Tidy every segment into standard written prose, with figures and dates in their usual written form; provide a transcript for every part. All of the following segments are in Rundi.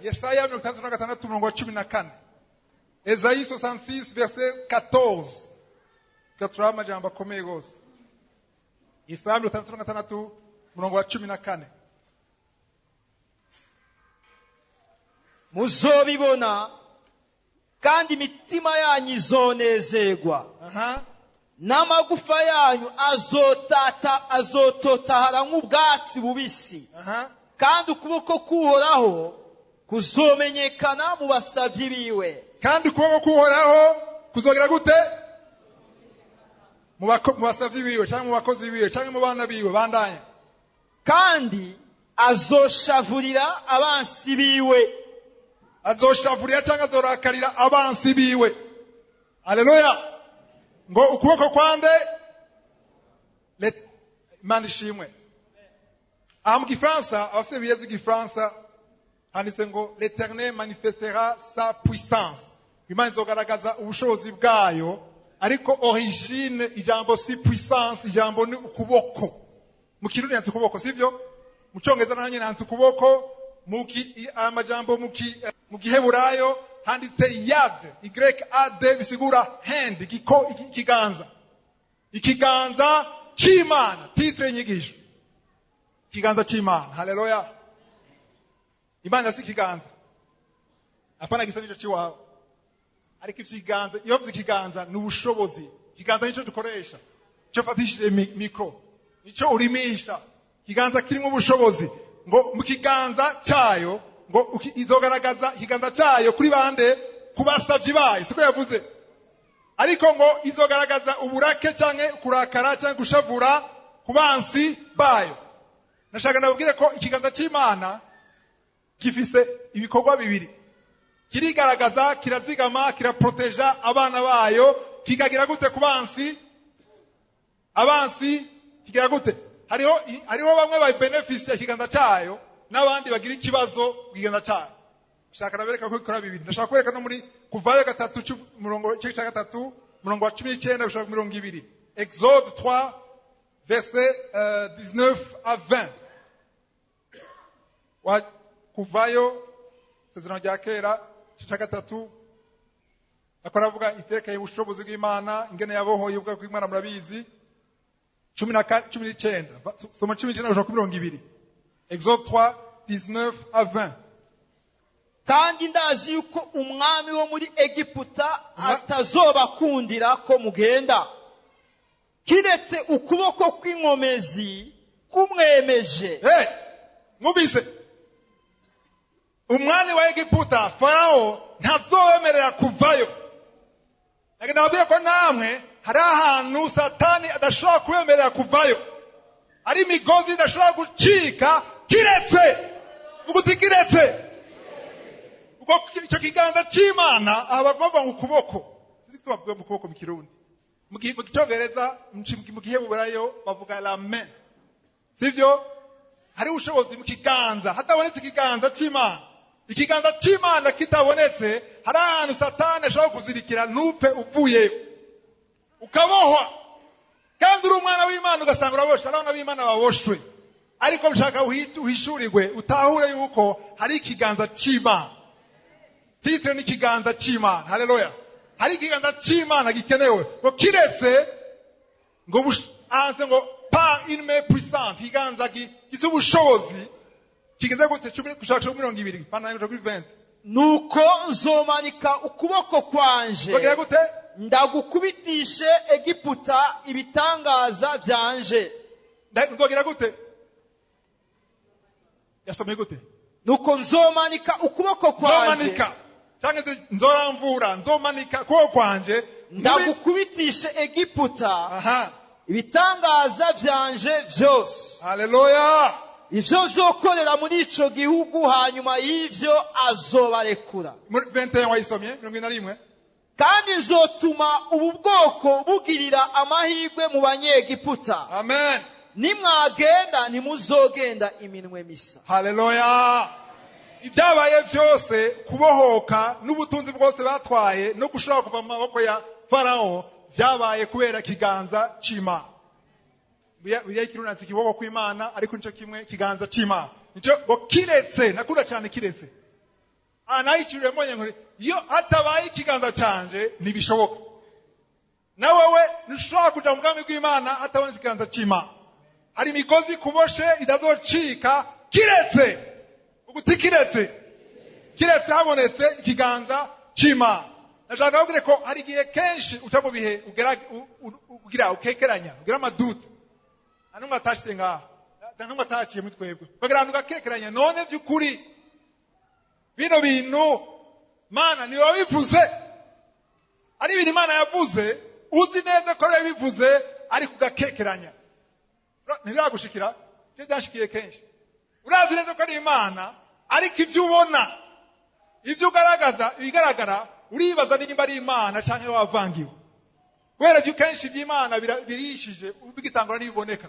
Yesaya 66 umurongo wa 14. Esayi 66 verset 14. Katura amajambo akomeye gose. Yesaya 66 umurongo wa 14. Muzobibona kandi imitima yanyu izonezerwa. N'amagufa yanyu azototahara nk'ubwatsi bubisi. Kandi ukuboko k'Uhoraho kuzomenyekana mu basavyi biwe. Kandi ukuboko k'Uhoraho kuzogera gute? Mu basavyi biwe cyangwa mu bakozi biwe cyangwa mu bana biwe bandanye. Kandi azoshavurira abansi biwe. Azoshavurira cyangwa azorakarira abansi biwe. Haleluya. Ngo ukuboko kwande Imana ishimwe. Mu Gifaransa abafite biyezi Gifaransa handitse ngo l'Éternel manifestera sa puissance. Imana izogaragaza ubushobozi bwayo, ariko origine ijambo si puissance, ijambo ni ukuboko. Mu Kirundi handitse ukuboko, sivyo? Mu Cyongereza naho nyine handitse ukuboko, amajambo mu Giheburayo handitse yad, YAD bisigura hand, ikiganza. Ikiganza c'Imana, titre y'inyigisho. Ikiganza c'Imana, haleluya. Imana si ikiganza. Apana gisa nico ciwawe. Ariko ikiganza, iyo bivuze ikiganza ni ubushobozi. Ikiganza nico dukoresha. Cyo fatishije mikro. Nico urimisha. Ikiganza kirimo ubushobozi. Ngo mu kiganza cyayo ngo izogaragaza ikiganza cyayo kuri bande kubasavyi bayo, siko yavuze. Ariko ngo izogaragaza uburake canke kurakara canke gushavura kubansi bayo. Nashaka nababwire ko ikiganza c'Imana gifise ibikorwa bibiri. Kirigaragaza, kirazigama, kiraproteja abana bayo, kikagira gute kubansi? Abansi kigira gute? Hariho bamwe ba benefits ya kiganza cyayo n'abandi bagira ikibazo kiganza cyayo. Nashaka nabereka ko ikora bibiri. Ndashaka kwereka no muri Kuvayo 3 murongo cya 3 murongo wa 19 gushaka 20. Exode 3 verset 19 à 20. Wa Kuvayo sezerano rya kera cya 3 akora iteka y'ubushobozi bw'Imana ingene yabohoye ubwa bw'Imana murabizi. 19 soma 19 gushaka 20. Exode 3 19 à 20. Kandi ndazi yuko umwami wo muri Egiputa atazobakundira ko mugenda, kiretse ukuboko kw'inkomezi kumwemeje. Mubise umwami wa Egiputa Farao ntazobemerera kuvayo. Nababwiye ko namwe hari ahantu Satani adashobora kubemerera kuvayo, ari imigozi idashobora gucika kiretse ubwo icyo kiganza c'Imana abavuga ukuboko. Sizi tubavuga mu kuboko mu Kirundi. Mu Cyongereza mu Giheburayo bavuga la main. Sivyo? Hari ubushobozi mu kiganza, hatabonetse ikiganza c'Imana. Ikiganza c'Imana kitabonetse, hari ahantu Satani ashobora kuzirikira ntupfe uvuye. Ukabohwa. Kandi uri umwana w'Imana ugasanga uraboshwe, abana b'Imana baboshwe. Ariko ushaka uhishurirwe utahure yuko hari ikiganza c'Imana. Titre ni kiganza c'Imana. Haleluya. Hari ikiganza c'Imana gikenewe. Ngo kiretse ngo anze ngo par une main puissante, ikiganza gifite ubushobozi kigeze gute 20 pana 20. Nuko nzomanika ukuboko kwanje. Bagira gute? Ndagukubitishe Egiputa ibitangaza byanje. Bagira gute? Yasomye gute? Nuko nzomanika ukuboko kwanje. Cyangwa nzoramvura, nzomanika ukuboko kwanje. Ndagukubitishe Egiputa. Ibitangaza byanje byose. Haleluya. Ivyo zokorera muri ico gihugu hanyuma y'ivyo azobarekura. 21 wayisomye 21. Kandi nzotuma ubu bwoko bugirira amahirwe mu Banyegiputa. Amen. Nimwagenda nimuzogenda iminwe misa. Haleluya. Ibyabaye byose kubohoka n'ubutunzi bwose batwaye no gushaka kuva mu maboko ya Farao byabaye kubera kiganza c'Imana. Biriya kirunatse kiboko kw'Imana ariko nico kimwe kiganza c'Imana. Nico ngo kiretse nakunda cyane kiretse. nayiciriye mbonye nkuri iyo hatabaye ikiganza canje ntibishoboka. Na wewe ntushobora kuja mu bwami bw'Imana hatabonetse ikiganza c'Imana. Hari imigozi kuboshe idazocika kiretse uguti kiretse habonetse ikiganza c'Imana. Ndashaka kubwira ko hari igihe kenshi uca mu bihe ugira ukekeranya ugira amaduta anumwe atashite ngaha ntanumwe ataciye mu twebwe bagira ahantu gakekeranya none vy'ukuri bino bintu Mana ni wabivuze ari ibintu Imana yavuze uzi neza ko yabivuze ari kugakekeranya ntibiragushikira cyo byashikiye kenshi urazi neza ko ari Imana ariko ivyo ubona ivyo ugaragaza bigaragara uribaza nimba ari Imana canke wavangiwe kubera vyo kenshi vy'Imana birishije ubigitangura n'ibiboneka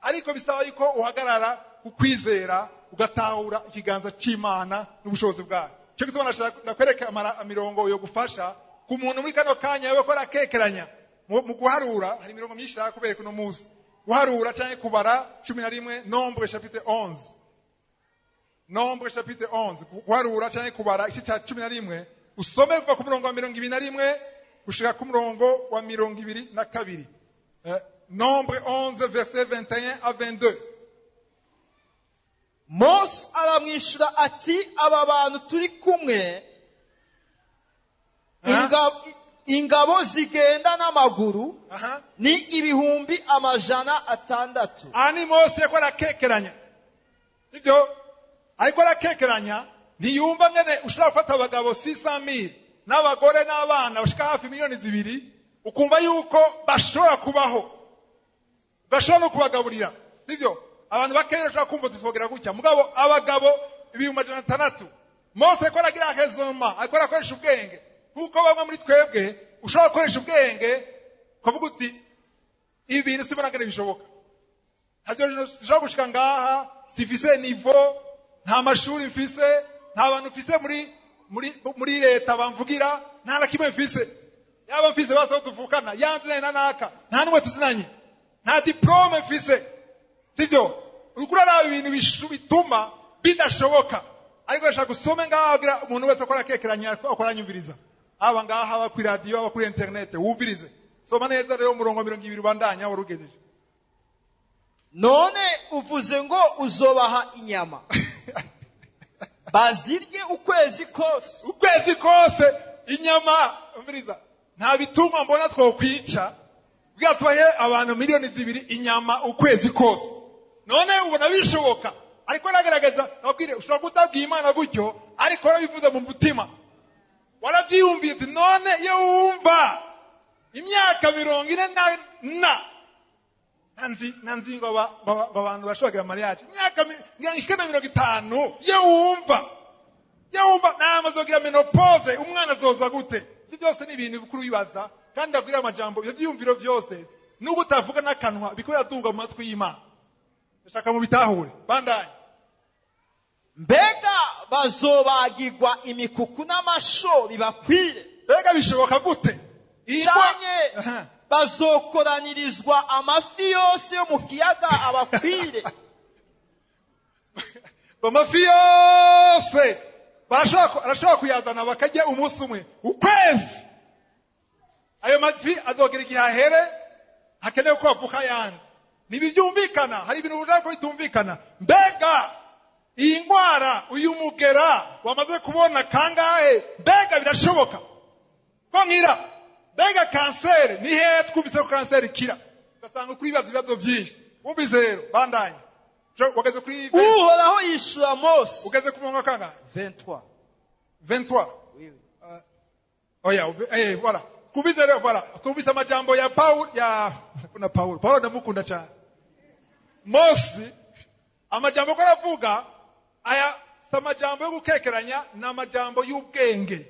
ariko bisaba yuko uhagarara kukwizera ugatahura ikiganza c'Imana n'ubushobozi bwayo. Cyo gituma nakwereka imirongo yo gufasha ku muntu muri kano kanya yawe ko rakekeranya mu guharura. Hari imirongo myinshi kubereka no musi guharura canke kubara 11 Nombre chapitre 11 Nombre chapitre 11 guharura canke kubara igice ca 11 usome kuva ku murongo wa 21 gushika ku murongo wa 22. Nombre 11 verset 21 à 22. Mose aramwishura ati aba bantu turi kumwe ingabo zigenda n'amaguru ni 600. Ani Mose yako arakekeranya ivyo ariko arakekeranya ntiyumva ngene ushobora gufata abagabo 600,000 n'abagore n'abana bashika hafi 2,000,000 ukumva yuko bashobora kubaho bashobora no kubagaburira sivyo. Abantu bakeresha kumva tufogera gutya mugabo abagabo 600,000 Mose ko aragira hezoma ariko arakoresha ubwenge kuko bamwe muri twebwe ushobora gukoresha ubwenge kuvuga uti ibintu sibonagere bishoboka hazyo sishobora gushika ngaha sifise niveau nta mashuri mfise nta bantu mfise muri leta bamvugira nta nakimwe mfise yaba mfise basa tuvukana yanze naka nta numwe tuzinanye nta diplome mfise sivyo urukura na ibintu bituma bidashoboka ariko ashaka gusoma ngaho umuntu wese akora kekeranya akora nyumviriza aba ngaho aba kuri radio aba kuri internet wumvirize soma neza rero umurongo 200 bandanya warugejeje. None uvuze ngo uzobaha inyama bazirye ukwezi kose inyama umviriza nta bituma mbona twokwica bwatwaye abantu 2,000,000 inyama ukwezi kose none ubona bishoboka ariko nagaragaza nabwire ushobora kutabwiye Imana gutyo ariko warabivuze mu mutima waravyiyumviye ati none iyo wumva imyaka 40 nanzi ngo abantu bashobora mariage imyaka 50 iyo wumva namazogira menopause umwana azoza gute ibyo byose ni ibintu bikuru bibaza kandi abwira amajambo ibyo vyumviro byose nuko utavuga n'akanwa bikorera duga mu matwi y'Imana. Ndashaka mu bitahure bandanye. Mbega bazobagirwa imikuku n'amasho bibakwire mbega bishoboka gute canke bazokoranirizwa amafi yose yo mu kiyaga abakwire amafi yose arashobora kuyazana bakarya umunsi umwe ukwezi ayo mafi azogera igihe ahere hakenewe ko bavuka yandi ntibibyumvikana hari ibintu runaka ko bitumvikana. Mbega iyi ndwara uyu mugera wamaze kubona kangahe mbega birashoboka ko nkira mbega kanseri ni hehe twumvise ko kanseri ikira ugasanga kuri ibibazo byinshi wumvise rero bandanye wageze kuri Uhoraho yishura Mose ugeze ku mwaka kangahe 23 oya voilà kubize rero voilà kubisa amajambo ya Paul ndamukunda cyane Mose amajambo ko aravuga aya samajambo yo gukekeranya n'amajambo y'ubwenge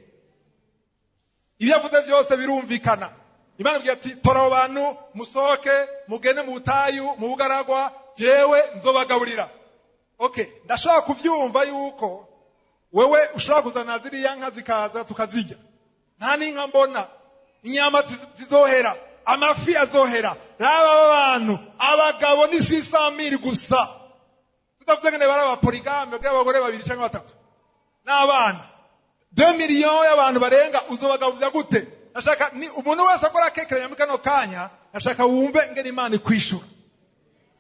ibyo avuze byose birumvikana. Imana ivuga ati tora abantu musohoke mugende mu butayu mu bugaragwa jewe nzobagaburira. Okay ndashaka kuvyumva yuko wewe ushobora kuzana ziriya nka zikaza tukazijya nta n'inka mbona inyama zizohera amafi azohera raba abantu abagabo ni 600,000 gusa tutavuze ngene baraba polygame bw'abagore babiri cyangwa batatu n'abana 2 millions y'abantu barenga uzobagaburira gute? Nashaka ni umuntu wese akora kekeranya muri kano kanya, nashaka wumve ngene Imana ikwishura.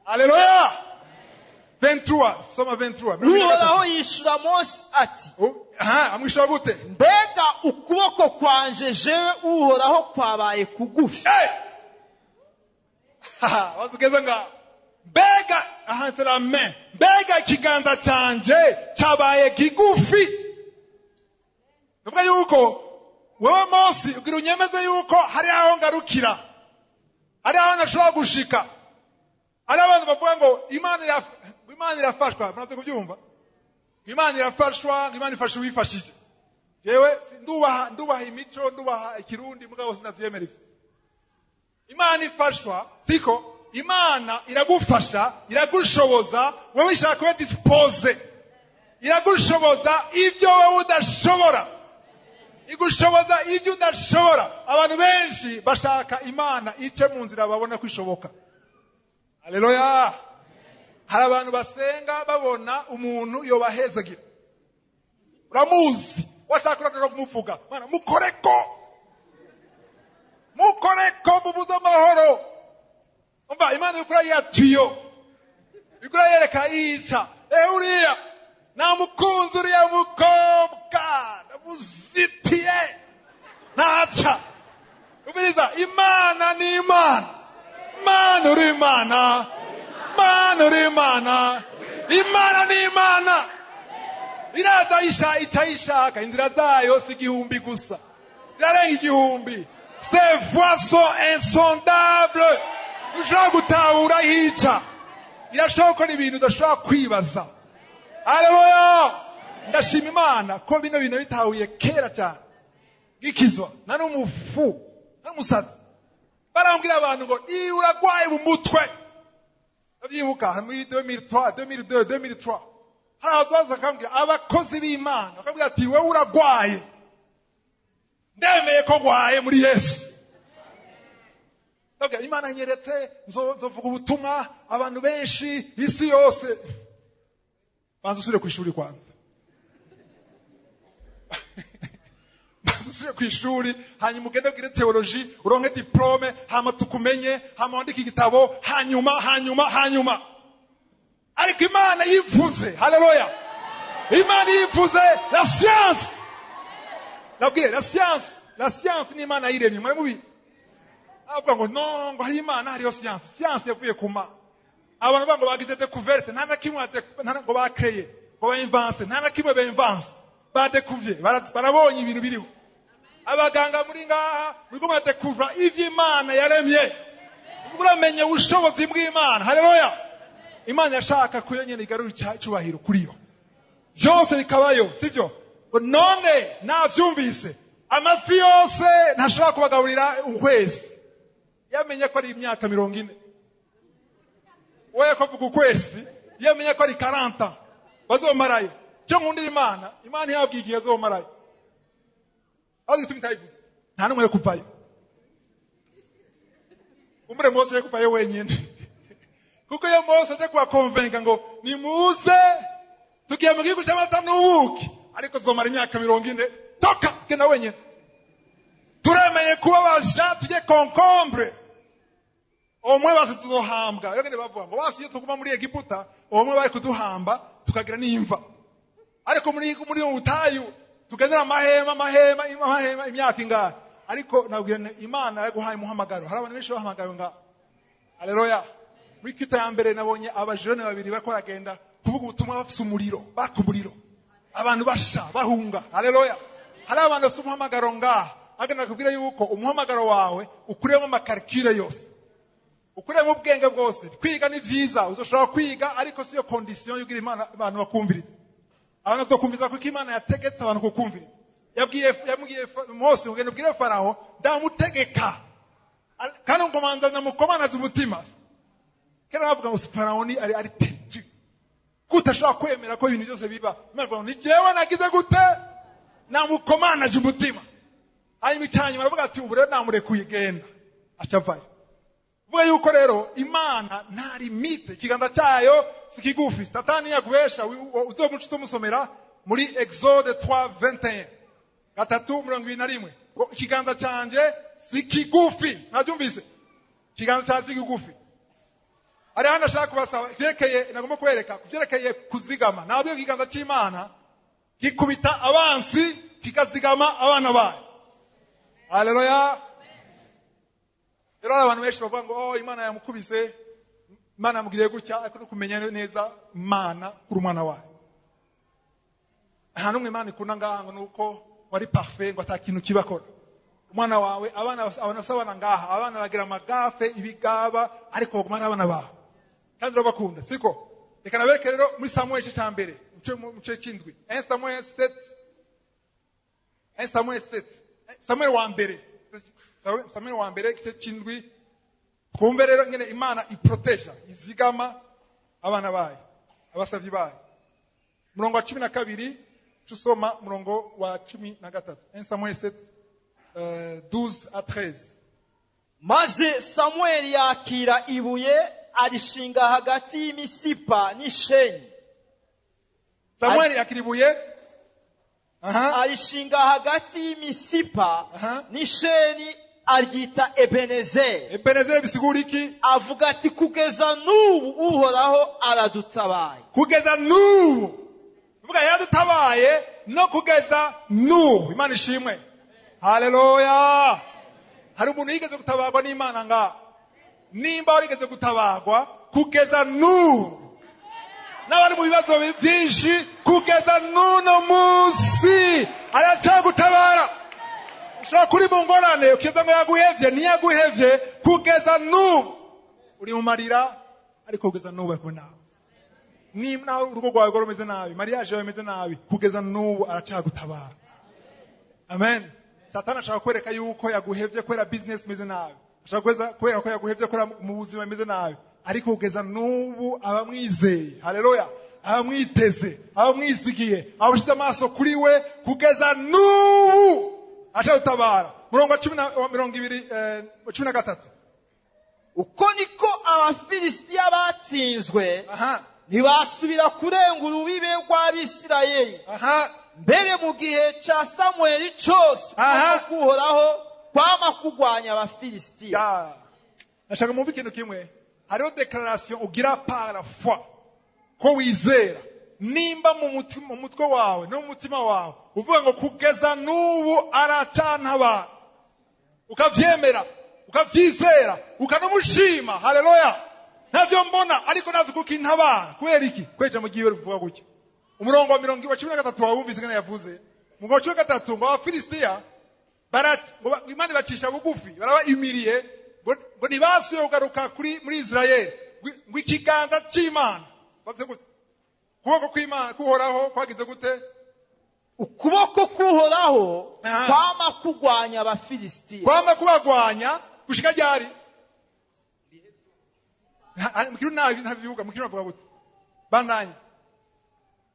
Haleluya. 23, soma 23. Uhoraho yishura Mose ati, amwishura gute? mbega ukuboko kwanje jewe Uhoraho kwabaye kugufi. Wazugeza nga mbega c'est la main. Mbega ikiganza canje cabaye kigufi. Nuvuga yuko wewe Mose ugira unyemeze yuko hari aho ngarukira, hari aho nashobora gushika. Hari abantu bavuga ngo Imana irafashwa, muraze kubyumva? Imana irafashwa, Imana ifasha uwifashije. Jewe ndubaha imico, ndubaha ikirundi, mugabo sinavyemera ivyo. Imana ifashwa, siko? Imana iragufasha, iragushoboza, wewe ishaka we dispose. Iragushoboza ivyo wewe udashobora. Igushoboza ivyo udashobora. Abantu benshi bashaka Imana ice mu nzira babona kwishoboka. Haleluya. Hari abantu basenga babona umuntu yobahezagira. Uramuzi, washaka kumuvuga. Mana mukoreko mubuza amahoro. Umva Imana ikura yatuyo. Ikura yereka yica. Uriya namukunzi uriya mukobwa namuzitiye naca. Ubiriza Imana ni Imana. Imana uri Imana. Imana uri Imana. Imana ni Imana. Iraza itayishaka inzira zayo si igihumbi gusa. Irarenga igihumbi. Ses voies sont insondables. Ushobora gutahura hica. Irashobora gukora ibintu udashobora kwibaza. Haleluya. Ndashima Imana ko bino bintu bitahuye kera cyane. Gikizwa na n'umufu n'umusazi. Barambwira abantu ngo iyo uragwaye mu mutwe. Abyibuka muri 2003, 2002, 2003. Harazaza akambwira abakozi b'Imana. Akambwira ati wewe uragwaye. Ndemeye ko gwaye muri Yesu. Okay, Imana nyeretse nzovuga ubutumwa abantu benshi isi yose. Bazusure kwishuri kwanza. Bazusure kwishuri hanyuma ugende kuri theology uronke diplome hama tukumenye hama wandike igitabo hanyuma. Ariko Imana yivuze. Haleluya. Imana yivuze la science. Nabwiye la science ni Imana yiremye mwe mubi. Avuga ngo no ngo Imana hariyo science yavuye kuma. Abantu bango bagize découverte nta nakimwe ngo bakreye ngo bainvance nta nakimwe bainvance badekuvye barabonye ibintu biriho. Abaganga muri ngaha biko badekuvra ivyo Imana yaremye. Uramenye ubushobozi bw'Imana. Haleluya. Imana yashaka kuyonyene igarura icubahiro kuri yo. Byose bikabayo, sivyo? None navyumvise. Amafi yose ntashobora kubagaburira ukwezi. Yamenye ko ari imyaka 40. Wewe ko vuga ukwezi, yamenye ko ari 40. Bazomarayo. Cyo nkundira Imana yabwigiye azomarayo. Aho tumitayivuze. Nta numwe kuvayo. Umure Mose yekuvayo wenyine. Kuko yo Mose aje kwa convaincre ngo nimuze tugiye mu gihugu cy'amata n'ubuki ariko zomara imyaka 40 toka gena wenyine. Turemeye kuba basha tujye concombre. Omwe basi tuzohambwa. Yogene bavuga ngo basi iyo tuguma muri Egiputa omwe bari kuduhamba tukagira n'imva. Ariko muri utayu tugendera amahema imyaka ingahe. Ariko nabwira Imana yaguhaye umuhamagaro. Hari abantu benshi bahamagaye nga. Haleluya. Muri kita ya mbere nabonye abajirone babiri bakoragenda kuvuga ubutumwa bafite umuriro, bakumuriro. Abantu basha bahunga. Haleluya. Hari abantu bafite umuhamagaro nga. Agana kubwira yuko umuhamagaro wawe ukuremo amakarikire yose. Ukuremo ubwenge bwose. Kwiga ni vyiza, uzoshobora kwiga ariko siyo condition yugira Imana abantu bakumviriza. Abantu bazokumviriza kuko Imana yategetse abantu kukumviriza. Yabwiye Mose ngende bwire Faraho ndamutegeka. Kandi ngomanza namukomanaza umutima. Kera bavuga ngo Faraho ni ari tenju. Kutashobora kwemera ko ibintu byose biba. Imana ni jewe nagize gute? Namukomanaje umutima. Hanyuma cyanyuma baravuga ati ubure namurekuye genda. Acavayo. Vuga yuko rero Imana nta limite kiganda cyayo sikigufi. Satani yakubesha uzomuca umusomera muri Exode 3:21. 3:21 ngo ikiganza canje si kigufi. Nabyumvise? Ikiganza canje si kigufi. Ari hano ashaka kubasaba vyerekeye nagomba kwereka kuvyerekeye kuzigama. Nabyo ikiganza c'Imana gikubita abansi kikazigama abana bayo. Haleluya. Rero abantu benshi bavuga ngo Imana yamukubise, Imana yamugiriye gutya, ariko kumenya neza Imana kuri umwana wayo. Hano Imana ikunda ngaha nuko wari parfait ngo atakintu kibakora. Umwana wawe abana sabana ngaha, abana bagira amagafe ibigaba ariko bagumana abana bawe. Kandi urabakunda, siko? Reka nabereke rero muri Samuel cya mbere, mu cyo cy'indwi. 1 Samuel 7. 1 Samuel 7. Samuel wa mbere. Samuel wa mbere cyo cy'indwi. Twumve rero ngene Imana iproteja, izigama abana bayo, abasavyi bayo. Murongo wa 12 tusoma murongo wa 13. 1 Samuel 7 12 à 13. Maze Samuel yakira ibuye arishinga hagati y'imisipa n'ishenyi. Samuel yakira ibuye arishinga hagati y'imisipa n'ishenyi aryita Ebenezer. Ebenezer bisigura iki? Avuga ati kugeza n'ubu Uhoraho aradutabaye. Kugeza n'ubu. Vuga yadutabaye no kugeza n'ubu. Imana ishimwe. Haleluya. Hari umuntu yigeze gutabarwa n'Imana nga. Nimba warigeze gutabarwa kugeza n'ubu. N'abari mu bibazo byinshi kugeza n'uno munsi aracyagutabara. Ushobora kuri mu ngorane ukiza ngo yaguhevye ntiyaguhevye kugeza n'ubu. Uri mu marira ariko kugeza n'ubu yakubona. Nimba urugo rwawe rwomeze nabi, mariage yawe imeze nabi, kugeza n'ubu aracyagutabara. Amen. Satani ashaka kwereka yuko yaguhevye kwera business imeze nabi. Ashaka kwereka ko yaguhevye kwera mu buzima imeze nabi. Ariko kugeza n'ubu abamwizeye. Haleluya. Abamwiteze, abamwisigiye, abashize amaso kuri we kugeza n'ubu achagutabara. Murongo wa 13. Uko niko Abafilisitiya batsinzwe ntibasubira kurenga urubibe rw'Abisirayeli. Mbere mu gihe ca Samuel cyose kuhoraho kwama kugwanya Abafilisitiya. Nashaka mu bikintu kimwe. Hariho declaration ugira par la foi ko wizera nimba mu mutwe wawe no mu mutima wawe uvuga ngo kugeza n'ubu aracantabara, ukavyemera ukavyizera ukanamushima. Haleluya. Navyo mbona ariko nazi kuko intabara kubera iki kweje mu gihe ruvuga gutya. Umurongo wa 13 wawumvise ngene yavuze mu wa 13 ngo Abafilisitiya Imana bacisha bugufi baraba imiriye ngo ntibasuye kugaruka muri Israeli ngo ikiganza c'Imana bavuze gute kuboko kw'Imana kuhoraho kwagize gute ukuboko kuhoraho kwama kugwanya Abafilisitiya kwama kubagwanya gushika ryari mukiro nabi ntabivuga mukiro bavuga gute bandanye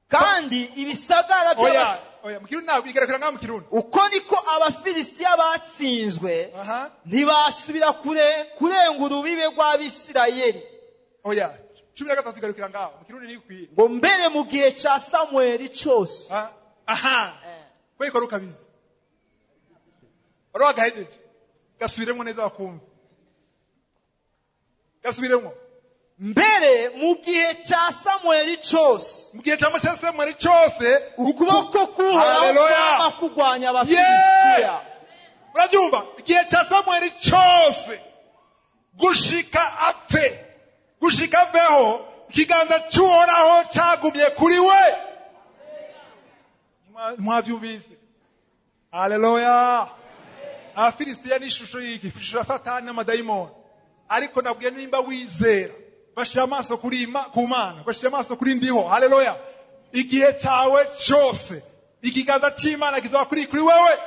kandi ibisagara by'Abafilisitiya oya mukiro nabi bigaragara nka mukirundi. Uko niko Abafilisitiya batsinzwe ntibasubira kurenga urubibe rw'Abisirayeli. Oya 13 igarukira ngaho mukirundi ni kwiye ngo mbere mu gihe ca Samuel cyose. Kweko rukabizi oro agahejeje gasubiremo neza bakumva gasubiremo mbere mu gihe ca Samuel cyose. Mu gihe ca Samuel cyose ukuboko kuhoraho kugwanya Abafilisitiya. Urabyumva? Igihe ca Samuel cyose gushika apfe gushika aveho ikiganza cy'Uhoraho cyagumye kuri we. Mwavyumvise? Haleluya. Abafilisitiya ni ishusho y'iki? Ishusho ya Satani n'amadayimoni. Ariko nabwiye nimba wizera bashira amaso kuri ku Mana, bashira amaso kuri ndiho. Haleluya. Igihe cyawe cyose ikiganza cy'Imana kizaba kuri wewe.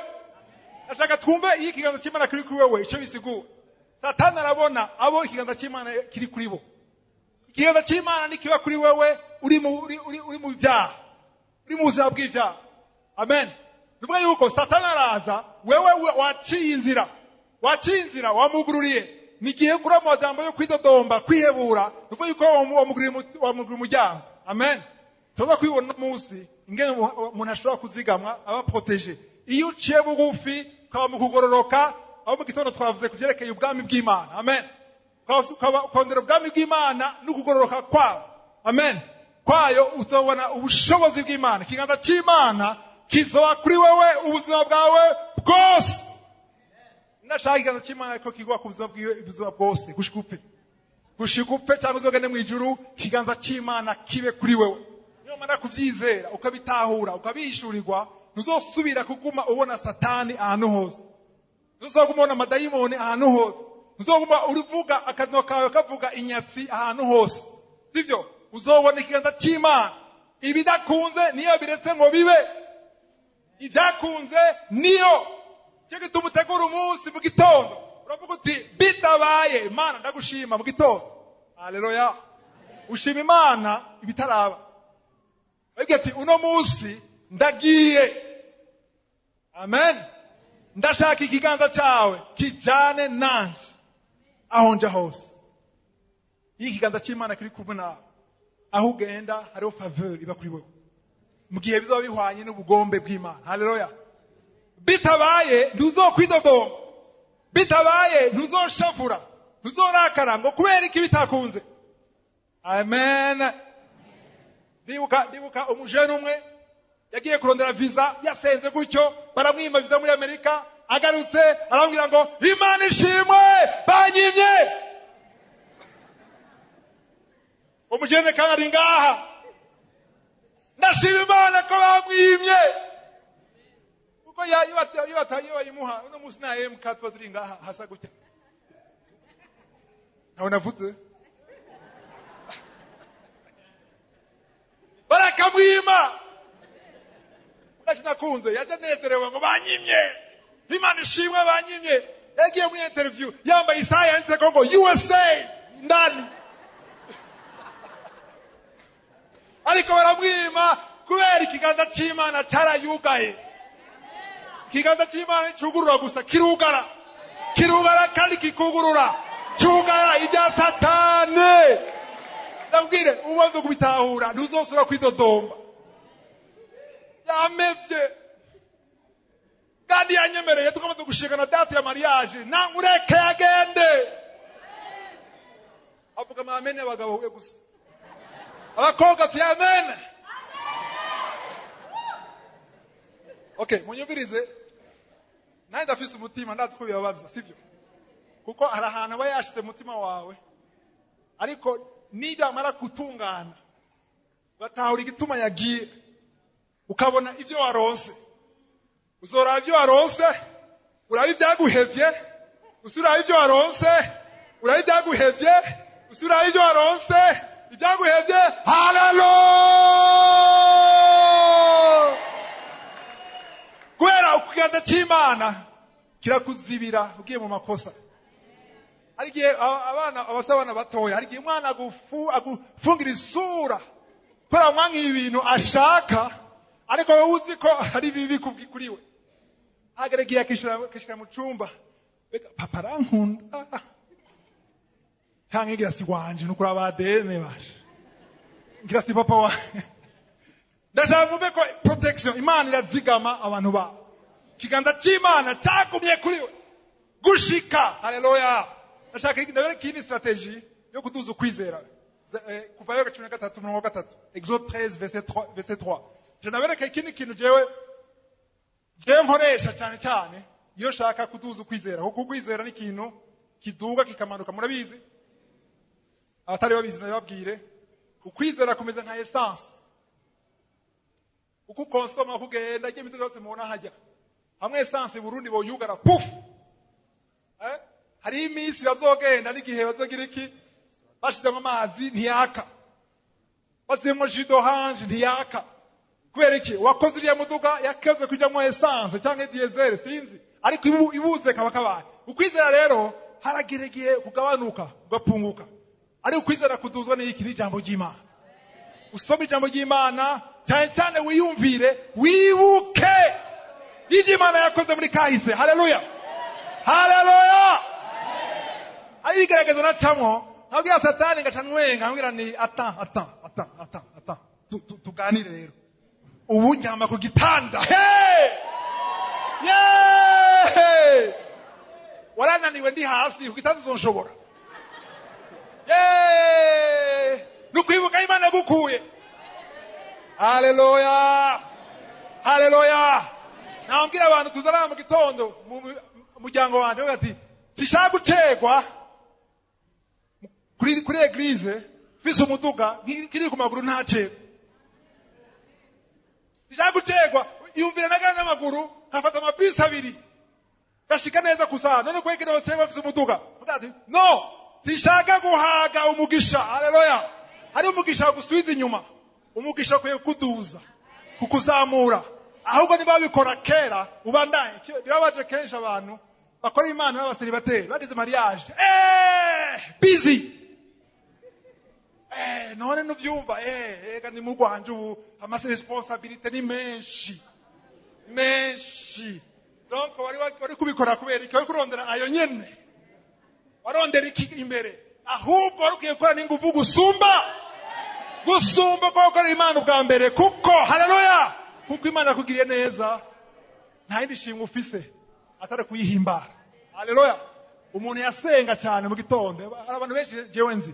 Ashaka twumve iyi kiganza cy'Imana kuri wewe icyo bisigura. Satani arabona abo ikiganza cy'Imana kiri kuri bo. Ikiganza cy'Imana nikiba kuri wewe uri mu byaha, uri mu buzima bw'ibyaha. Amen. Nuvuga yuko Satani araza wewe waciye inzira wamugururiye. Nigiye kuri amajambo yo kwidodomba kwihebura nuvuga yuko wamugururiye umuryango. Amen. Tuza kwibona munsi ingene umuntu ashobora kuzigamwa aba protege. iyo uciye bugufi ukaba mu kugororoka, aho mu gitondo twavuze kuvyerekeye ubwami bw'Imana. Amen. Ukondera ubwami bw'Imana n'ukugororoka kwayo. Amen. Kwayo uzobona ubushobozi bw'Imana. Ikiganza c'Imana kizoba kuri wewe ubuzima bwawe bwose. Ndashaka ikiganza c'Imana ko kigwa ku buzima bwiwe ubuzima bwose gushika upfe cyangwa uzogende mu ijuru, ikiganza c'Imana kibe kuri wewe. Niyo mara kuvyizera ukabitahura ukabishurirwa, ntuzosubira kuguma ubona satani ahantu hose, ntuzoguma ubona amadayimoni ahantu hose, ntuzoguma urivuga akazo kawe kavuga inyatsi ahantu hose, sivyo? Uzobona ikiganza c'Imana. Ibidakunze niyo biretse ngo bibe, ibyakunze niyo cyo gituma utegura umunsi mu gitondo uravuga uti bitabaye Imana ndagushima mu gitondo. Haleluya. Ushima Imana ibitaraba. Bavuga ati uno munsi ndagiye. Amen. Ndashaka ikiganza cyawe kijane nanje aho nja hose. Ikiganza c'Imana kiri kumwe nawe, aho ugenda hariho faveur iba kuri wewe mu gihe bizoba bihwanye n'ubugombe bw'Imana. Haleluya. Bitabaye ntuzokwidodoma, bitabaye ntuzoshavura, ntuzorakara ngo kubera iki bitakunze. Amen. Ndibuka umujene umwe yagiye kurondera visa, yasenze gutyo baramwima visa muri Amerika, agarutse arambwira ngo Imana ishimwe banyimye. Umujene kandi ngaha ndashima Imana ko bamwimye. Kuko iyo bayimuha uno munsi na MK tuba turi ngaha hasa gutya. Ntawe navuze. Barakamwima. Ndashinakunze yaje nezerewe ngo banyimye. Imana ishimwe banyimye. Yagiye mu interview yambaye isaha yanditse ko ngo USA ndani. Ariko baramwima kubera ikiganza c'Imana carayugaye. Ikiganza c'Imana cugurura gusa kirugara. Kirugara kandi kikugurura. Cugara ibya Satani. Ndabwire ubanza kubitahura ntuzosura kwidodomba. Yamevye. Kandi yanyemereye tukamaze gushikana date ya mariage na ureke agende. Avuga amen abagabo we gusa. Abakobwa ati amen. Okay, munyumvirize. Naye ndafise umutima ndazi ko bibabaza, sivyo? Kuko hari ahantu aba yashize umutima wawe, ariko nidamara kutungana batahura igituma yagiye, ukabona ivyo waronse. Uzoraba ivyo waronse, uraba ibyaguhevye, usura ivyo waronse, uraba ibyaguhevye, usura ivyo waronse, ibyaguhevye. Haleluya! Kubera ukuganza c'Imana kirakuzibira ugiye mu makosa. Harigiye abasabana batoya, harigiye umwana agufungira isura kubera mwangi ibintu ashaka, ariko wowe uzi ko hari bibi kuri we. Agaregiye akishira mu cumba, papa arankunda cyangwa ngira si wanje nukuri abadene bashe ngira si papa wa. Ndashaka ko protection Imana irazigama abantu ba. Kiganza c'Imana cyakumye kuri we gushika. Haleluya. Ndashaka ikindi strategy yo kuduza ukwizera. Kuva yo 13:3 Exode 13:3. Je nabereka ikindi kintu jewe nkoresha cyane iyo shaka kuduza ukwizera. Kuko ukwizera ni ikintu kiduga kikamanuka, murabizi. Abatari babizi nababwire, ukwizera kumeze nka essence. Uko konsoma kugenda igihe mitwe yose mubona hajya. Hamwe essence Burundi bo yugara puf. Hari imisi bazogenda n'igihe bazogira iki? Bashizemo amazi ntiyaka. Bashyizemo jus d'orange ntiyaka. Kubera iki? Wakoze iriya muduga yakoze kujyamo essence cyangwa diesel sinzi. Ariko ibuze kaba kabaye. Ukwizera rero harageregeye kugabanuka, ugapunguka. Ariko ukwizera kuduzwa n'iki? N'ijambo ry'Imana. Usome ijambo ry'Imana cyane wiyumvire, wibuke ibyo Imana yakoze muri kahise. Haleluya. Haleluya. Ayigerageza nacamwo nabwiye Satani ngacanwenga ambwira ni attends tuganire rero. Ubu nyama ku gitanda. nananiwe ndi hasi ukitanda uzonshobora yeee nukwibuka Imana yagukuye. Haleluya haleluya. Nambwira abantu tuzarama mu gitondo mu muryango wanje bati sishaka gutegwa kuri eglise fise umuduga kiri ku maguru ntace. Sishaka gutegwa yumvira nagana n'amaguru nkafata amabisi abiri gashika neza kusana none kwegera hotegwa fise umuduga mugati no sishaka guhaga umugisha. Haleluya. Hari umugisha gusubiza inyuma, umugisha kwiye kuduza kukuzamura. Ahubwo nibabikora kera ubandanye birabaje kenshi abantu bakora Imana n'abaseribateri bageze mariage busy none nuvyumva ega ni mu Rwanda ubu amase responsibility ni menshi donc wari kubikora kubera iki kurondera ayo nyene warondera iki imbere ahubwo wari ugiye gukora n'ingufu gusumba ko gukora Imana ubwa mbere kuko haleluya kuko Imana yakugiriye neza nta yindi shimwe ufise atari kuyihimbara. Haleluya. Umuntu yasenga cyane mu gitondo abantu benshi jewe nzi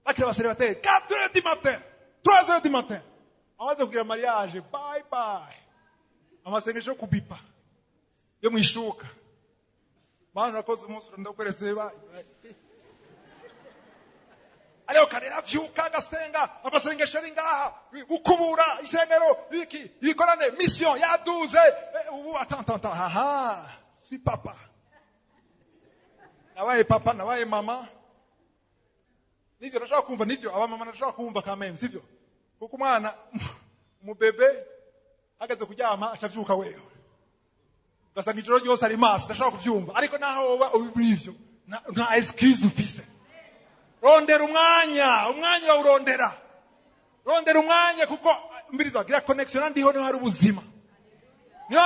bakira abaseribateri 4h du matin 3h du matin amaze kugira mariage bye bye amasengesho yo kubipa yo mwishuka Mana nakoze umunsi ndakweretse Aleo karera vyuka gasenga abasengesho ari ngaha ukubura ishengero biki bikorane mission ya 12 attends aha si papa nabaye papa nabaye mama nivyo nashaka kumva nivyo aba mama nashaka kumva kameme sivyo kuko umwana umubebe agaze kuryama acavyuka wewe gasanga ijoro ryose ari maso ndashaka kuvyumva ariko naho woba ubivyo nta excuse ufise. Rondera umwanya urondera umwanya kuko mbiriza gira connection ndiho niho hari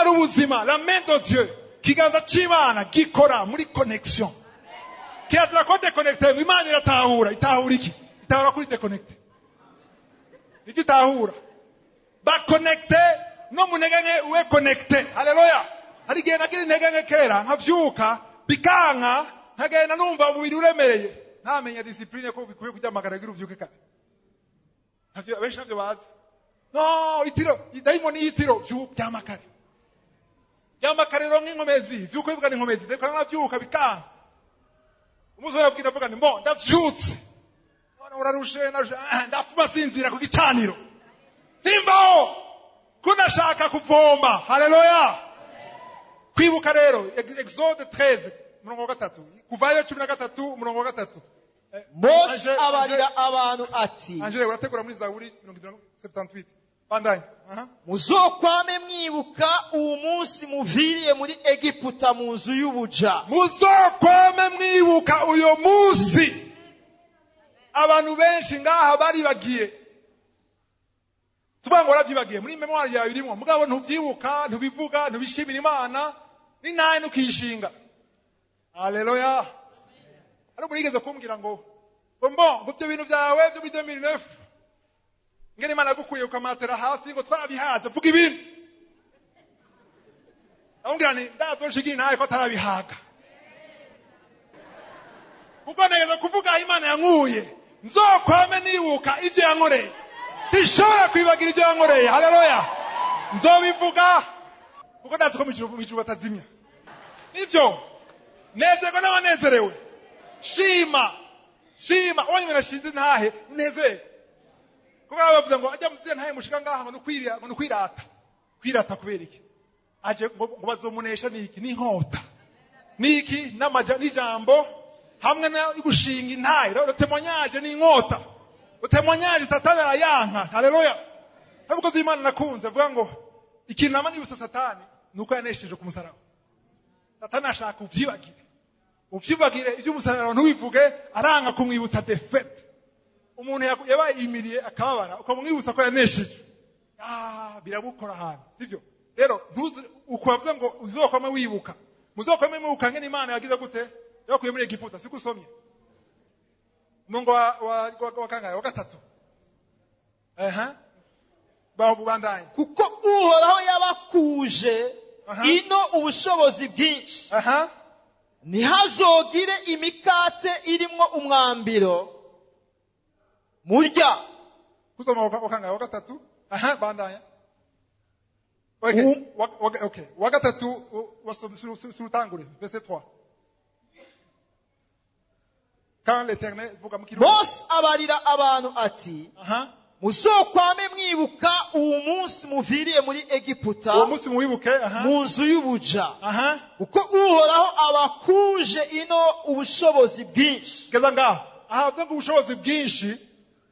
ubuzima la main de Dieu kiganza c'Imana gikora muri connection kiazira ko déconnecté Imana iratahura iki itahura kuri déconnecté iki tahura ba connecté no munegane uwe connecté. Haleluya. Hari gihe nagira intege kera nkavyuka bikanka nkagenda numva umubiri uremereye ntamenya discipline ko bikuye kuryamagara gira uvyuke kare. Navyo benshi navyo bazi. No itiro daimoni itiro byamakare. Byamakare ronke inkomezi vyuko bivuga inkomezi reka navyuka bikanka. Umusore abwira avuga mbo ndavyutse. None urarushe ndafuma sinzira ku gicaniro. Simbaho kunashaka kuvoma. Haleluya. Kwibuka rero Exode 13 murongo wa 3 kuvayo 13 murongo wa 3 Mose abarira abantu ati Angele urategura muri Zaburi 78 bandanye muzokwame mwibuka uwo munsi muviriye muri Egiputa mu nzu y'ubuja. Muzokwame mwibuka uyo munsi. Abantu benshi ngaha bari bagiye tubango baravyibagiye muri memoire yawe irimo mugabo ntuvyibuka ntubivuga ntubishimira Imana ni naye nukishinga. Haleluya. Ari murigeze kumbwira ngo byo bintu byawe byo 2009 ngene Imana yagukuye ukamatera hasi ngo twarabihaza vuga ibintu. Ambwira ni ndazoshigira naye ko tarabihaga. Kuko neza kuvuga Imana yankuye nzokwame nibuka ivyo yankoreye. Tishobora kwibagira ivyo yankoreye. Haleluya. Nzobivuga kuko ndazi ko mu batazimya. Nivyo nezego n'abanezerewe. Shima onye nashinze ntahe neze kuko bavuze ngo ajya muziye ntahe mushika ngaha ngo nukwirata kubera iki aje ngo bazomunesha niki n'inkota niki n'ijambo hamwe no gushinga intahe rero temonyaje n'inkota utemonyaje satani arayanka. Haleluya. Ntabwo z'Imana nakunze vuga ngo ikintu namani busa satani nuko yanesheje ku musaraba. Satani ashaka uvyibagire ivyo umusaraba ntubivuge aranga kumwibutsa defete. Umuntu yabaye imiriye akababara ukamwibutsa ko yanesheje biragukora hano sivyo. Rero ukwavuze ngo uzokwame wibuka muzokwame mwibuka ngene Imana yagize gute yakuye muri Egiputa sikusomye mungo wa kangahe wa gatatu baho bandanye kuko uhoraho yabakuje ino ubushobozi bwinshi ntihazogire imikate irimwo umwambiro murya. kusoma wakanga wa gatatu. Aha, bandanya. Okay, wa gatatu surutangure verset 3. Quand l'Éternel vuga mukiro. Mose abarira abantu ati, muzokwame mwibuka uwo munsi muviriye muri Egiputa, uwo munsi muwibuke mu nzu y'ubuja, kuko uhoraho abakuje ino ubushobozi bwinshi. Geza ngaho ahavye ubushobozi bwinshi.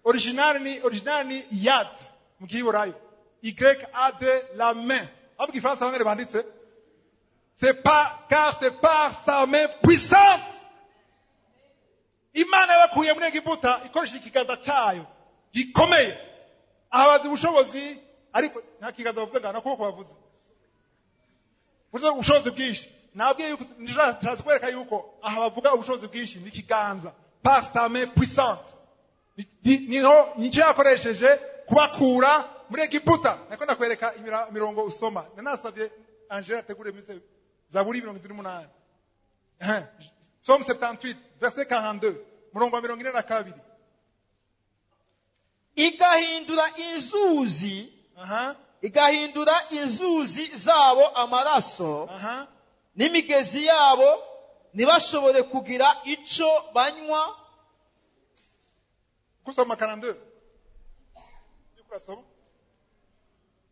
Original ni yad mu Giheburayo, YAD, la main. Abo Gifaransa bangere banditse, car c'est par sa main puissante. Imana yabakuye muri Egiputa ikoresha ikiganza cyayo gikomeye. Abazi ubushobozi ariko nta kiganza bavuze ngana kuko bavuze. Ubushobozi bwinshi. Nabwiye yuko ndashaka yuko aha bavuga ubushobozi bwinshi ni kiganza, par sa main puissante. Niho nicyo yakoresheje kubakura muri Egiputa. Nako ndakwereka imirongo usoma. Nanasabye Angela tegure mise Zaburi 78. Psalm 78 verset 42. Murongo wa 42. Igahindura inzuzi zabo amaraso, n'imigezi yabo ntibashobore kugira ico banywa. Kusoma 42. Nikurasoma.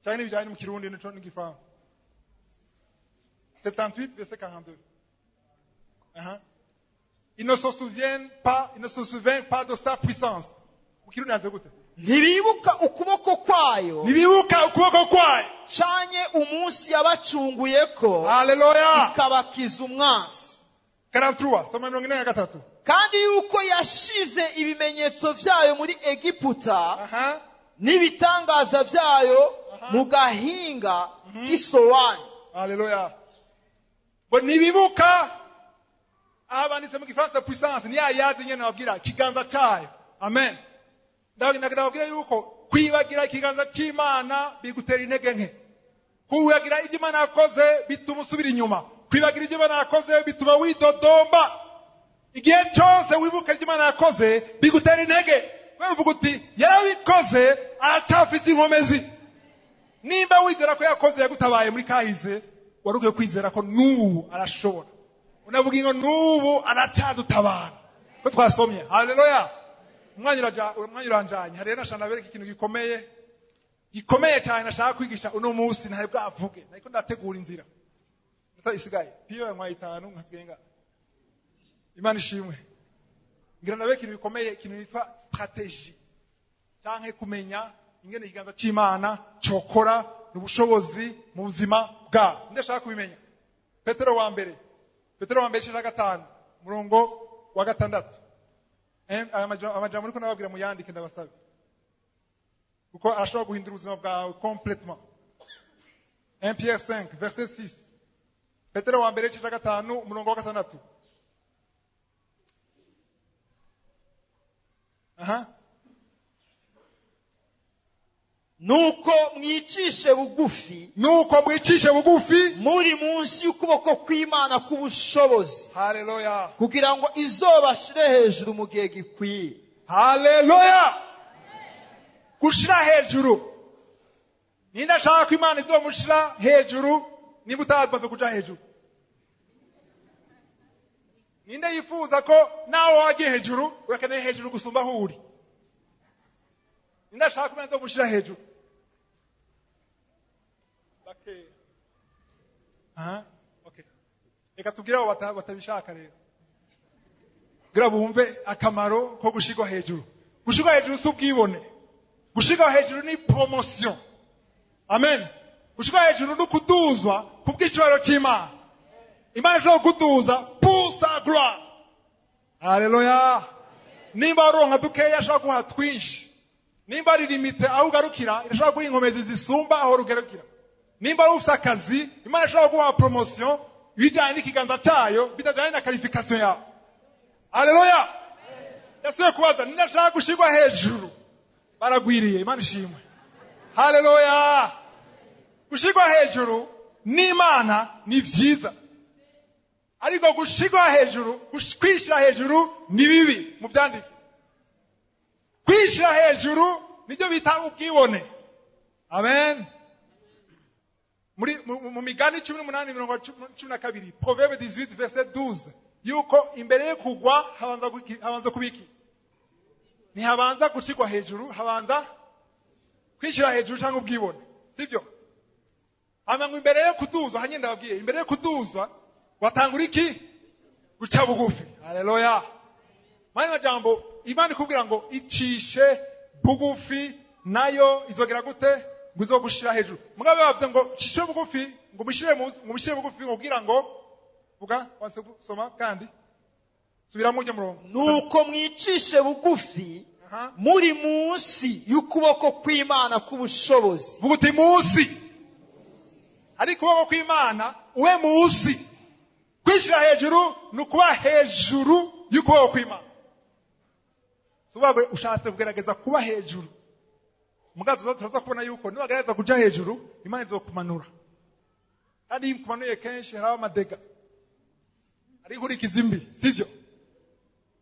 Cyane n'ibijyanye mu Kirundi n'icyo n'Igifaransa. 78 verset 42. Ils ne se souviennent pas de sa puissance. Mu Kirundi hanze gute? Ntibibuka ukuboko kwayo. Canye umunsi yabacunguyeko. Haleluya. Ikabakiza umwansi. 43 soma 43. Kandi yuko yashize ibimenyetso vyayo muri Egiputa, n'ibitangaza vyayo mu gahinga k'Isowani. Haleluya. Bo nibibuka abanditse mu Gifaransa puissance ni yadi nyene nababwira kiganza cyayo. Amen. Ndababwira yuko kwibagira ikiganza cy'Imana bigutera intege nke. Kwibagira ibyo Imana yakoze bituma usubira inyuma. Kwibagira ibyo Imana yakoze bituma widodomba. Igihe cyose wibuka ibyo Imana yakoze bigutera intege. Wewe uvuga uti yarabikoze aracyafise inkomezi. Nimba wizera ko yakoze yagutabaye muri kahize, warugiye kwizera ko n'ubu arashobora. Unavuga ngo n'ubu aracyadutabara. Ko twasomye. Haleluya. Umwanya uranjanye. Hari nashana bereka ikintu gikomeye cyane nashaka kwigisha uno munsi ntari bwavuge. Niko ndategura inzira. Isigaye. Piyo ya 5 nkasigenga. Imana ishimwe. Ngira nabe ikintu bikomeye, ikintu nitwa strategy. Canke kumenya ingene ikiganza cy'Imana cokora n'ubushobozi mu buzima bwa. Ndashaka kubimenya. Petero wa mbere 5 murongo wa 6. Amajambo niko nababwira mu yandike ndabasabe. Kuko ashobora guhindura ubuzima bwawe complètement. 1 Pierre 5 verset 6. Petero wa mbere 5 murongo wa 6. Nuko mwicishe bugufi muri munsi y'ukuboko kw'Imana k'ubushobozi. Haleluya. Kugira ngo izobashire hejuru mu gihe gikwiye. Haleluya. Gushira hejuru. Ninda shaka ko Imana izomushira hejuru niba utabaza kuja hejuru. Ninda yifuza ko nawe wagiye hejuru urakeneye hejuru gusumba aho uri. Ninda shaka ko Imana izomushira hejuru. Okay. Eka tugira abo batabishaka rero. Gira bumve akamaro ko gushigwa hejuru. Gushigwa hejuru si ubwibone. Gushigwa hejuru ni promotion. Amen. Gushigwa hejuru no kuduzwa kubw'icubahiro cy'Imana. Imana ishobora kuduza pour sa gloire. Haleluya. Nimba ronka dukeya ashobora guha twinshi. Nimba ari limite aho ugarukira irashobora guha inkomezi zisumba aho rugarukira. Nimba ufite akazi Imana ishobora guha promotion bijyanye n'ikiganza cyayo bitajyanye na qualification yawe. Haleluya. Yasuye kubaza ninashaka gushigwa hejuru. Baragwiriye Imana ishimwe. Haleluya. Gushigwa hejuru n'Imana ni vyiza. ariko gushigwa hejuru kwishira hejuru ni bibi mu byandike. Kwishira hejuru nibyo bita ubwibone. Amen. Mu migani 18:12 Proverbe 18 verset 12 yuko imbere yo kugwa habanza kubiki, ntihabanza gushigwa hejuru, habanza kwishira hejuru cyangwa ubwibone, sivyo? Amangu imbere yo kuduzwa, hanyenda babwiye imbere yo kuduzwa watangura iki? Guca bugufi. Haleluya. Mwana jambo Imana ikubwira ngo icishe bugufi nayo izogera gute? Nguzo gushira hejuru. Mugabe bavuze ngo cishe bugufi, ngo mushire bugufi kugira ngo vuga wanse gusoma kandi subira mu murongo. Nuko mwicishe bugufi muri munsi y'ukuboko kw'Imana k'ubushobozi. Vuguti munsi. Ariko ukuboko kw'Imana uwe munsi. Kwishira hejuru nukuba hejuru y'ukuboko kw'Imana. Subagwe ushatse kugerageza kuba hejuru. Mugazo turaza kubona yuko nibagerageza kuja hejuru Imana izokumanura. Kandi imkumanuye kenshi haraba amadega. Ari kuri kizimbi, sivyo?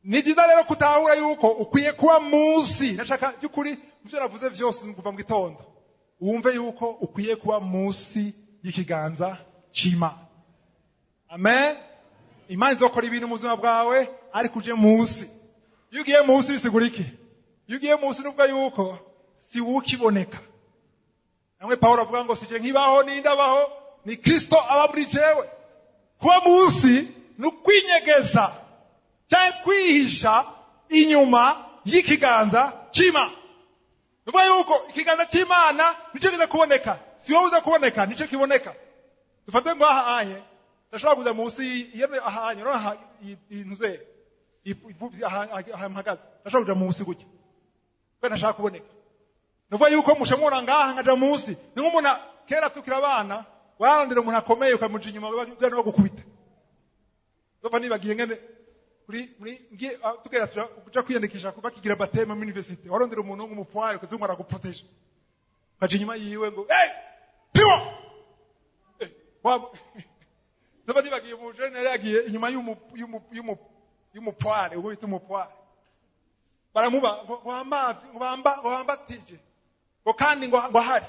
Ni byiza rero kutahura yuko ukwiye kuba munsi. Nashaka byukuri muvyo navuze vyose kuva mu gitondo. Wumve yuko ukwiye kuba munsi y'ikiganza c'Imana. Amen. Imana izokora ibintu mu buzima bwawe ariko uje munsi. Iyo ugiye munsi bisigura iki? Iyo ugiye munsi nuvuga yuko si ukiboneka. Namwe Paulo avuga ngo sije nkibaho n'indabaho ni Kristo aba muri jewe. Kuba munsi nukwinyegeza cyangwa kwihisha inyuma y'ikiganza c'Imana. Nuvuga yuko ikiganza c'Imana nico kiza kuboneka, si wowe uza kuboneka, nico kiboneka. Dufate ngo ahaye ndashobora kuza munsi yene ahanye no intuze mpagaze ndashobora kuja munsi gutya kwena nashaka kuboneka. Nuvuga yuko mushamura ngaha ngaja munsi ni nk'umuntu kera tukira abana warandira umuntu akomeye ukamuja inyuma bagenda bagukubita. Ndova nibagiye ngene muri ngiye tukera kuja kwiyandikisha kubakigira batema mu university warondera umuntu ng'umupwaye kuzumwa araguproteje kaje inyuma yiwe ngo piwa Ndova nibagiye mu general yagiye inyuma y'umupware ubwo bita umupware baramuba ngo bambatije ngo kandi ngo hari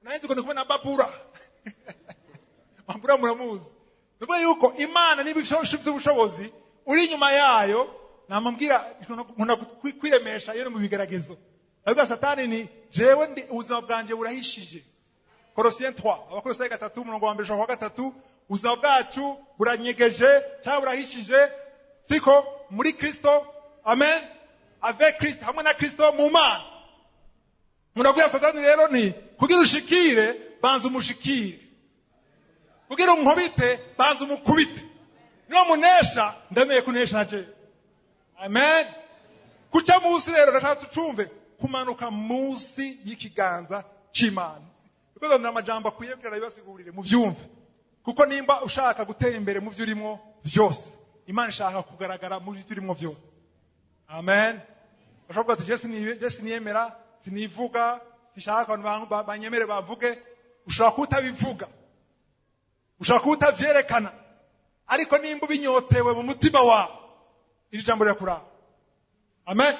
nanzi ko ndikubona babura babura muramuzi. Nuko yuko Imana n'ibishobisho by'ubushobozi uri inyuma yayo namambwira nkunda kwiremesha yene mu bigeragezo. Ariko Satani ni jewe ndi ubuzima bwanje burahishije. Colossiens 3 Abakolosayi 3:1-3 ubuzima bwacu buranyegeje cyangwa burahishije siko muri Kristo. Amen. Avec Christ hamwe na Kristo mu Mana. Murabwira Satani rero ni kugira ushikire banza umushikire. Kugira unkubite banza umukubite. Niyo munesha ndemeye kunesha naje. Amen. Kuca munsi rero ndashaka tucumve kumanuka munsi y'ikiganza c'Imana. Kuko n'amajambo akwiye kugira bibasigurire mu byumve. Kuko nimba ushaka gutera imbere mu byo urimo byose Imana ishaka kugaragara mu byo urimo byose. Amen. Bashobora ati Jesse niyemera sinivuga sishaka abantu banyemere bavuge ushaka kutabivuga ushaka kutavyerekana ariko nimba binyotewe mu mutima wawe iri jambo rya. Amen.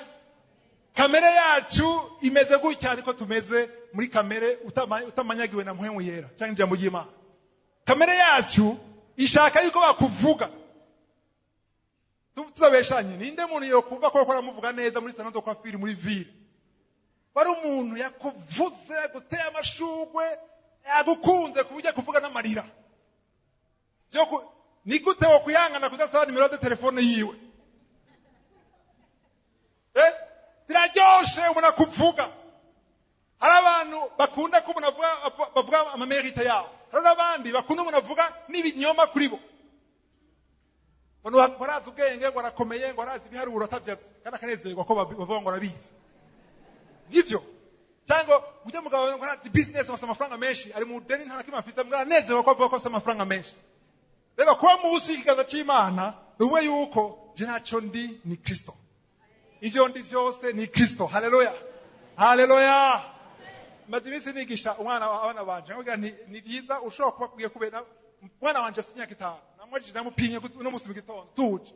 Kamere yacu imeze gutya ariko tumeze muri kamere utamanyagiwe na muhemu yera cyangwa ijambo ry'Imana. Kamere yacu ishaka yuko bakuvuga. Tuzabeshanye ninde muntu yokumva ko aramuvuga neza muri salon de coiffure muri ville. Bari umuntu yakuvuze guteye amashugwe yagukunze kubujya kuvuga n'amarira. Ni gute wo kuyangana kudasaba nimero de telefone yiwe? Tiraryoshe umuntu akuvuga. Hari abantu bakunda ko umuntu bavuga amamerite yabo. Hari abandi bakunda umuntu avuga n'ibinyoma kuri bo. Bano barazi ubwenge ngo arakomeye ngo arazi ibiharuro atavyatse kana kanezerwa ko bavuga ngo arabizi. Nivyo cyangwa ujye mugabo ngo arazi business afite amafaranga menshi ari mu deni nta kimwe afite mbwa nezerwa ko avuga ko afite amafaranga menshi. Rero kuba munsi y'ikiganza c'Imana nuwe yuko je naco ndi ni Kristo. Ivyo ndi vyose ni Kristo. Haleluya. Haleluya. Mazimisi nigisha abana banje ngo ni byiza ushobora kuba kugiye kubera umwana wanje sinya kitana namwajije namupimye no musi mu gitondo tuje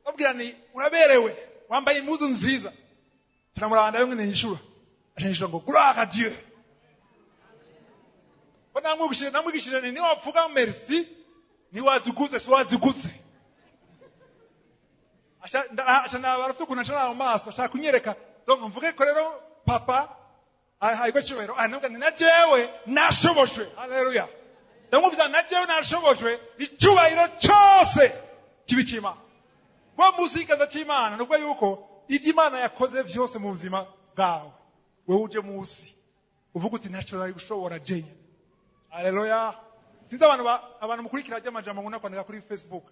abwira ni uraberewe wambaye impuzu nziza turamuranda yongene yishura ashishura ngo gloire à Dieu namwigishije ni wavuga merci ni waziguze si waziguze asha nabarafite ukuntu ncara mu maso ashaka kunyereka donc mvuge ko rero papa ahayiko cyubero nabwo ni na jewe nashobojwe haleluya ndamubwira na jewe nashobojwe icyubahiro cyose kibikima kwa musika cy'Imana nubwo yuko Imana yakoze byose mu buzima bwawe wewe uje musi uvuga uti ntacyo nari gushobora jenya haleluya sinzi abantu mukurikira amajambo nguna kwandika kuri Facebook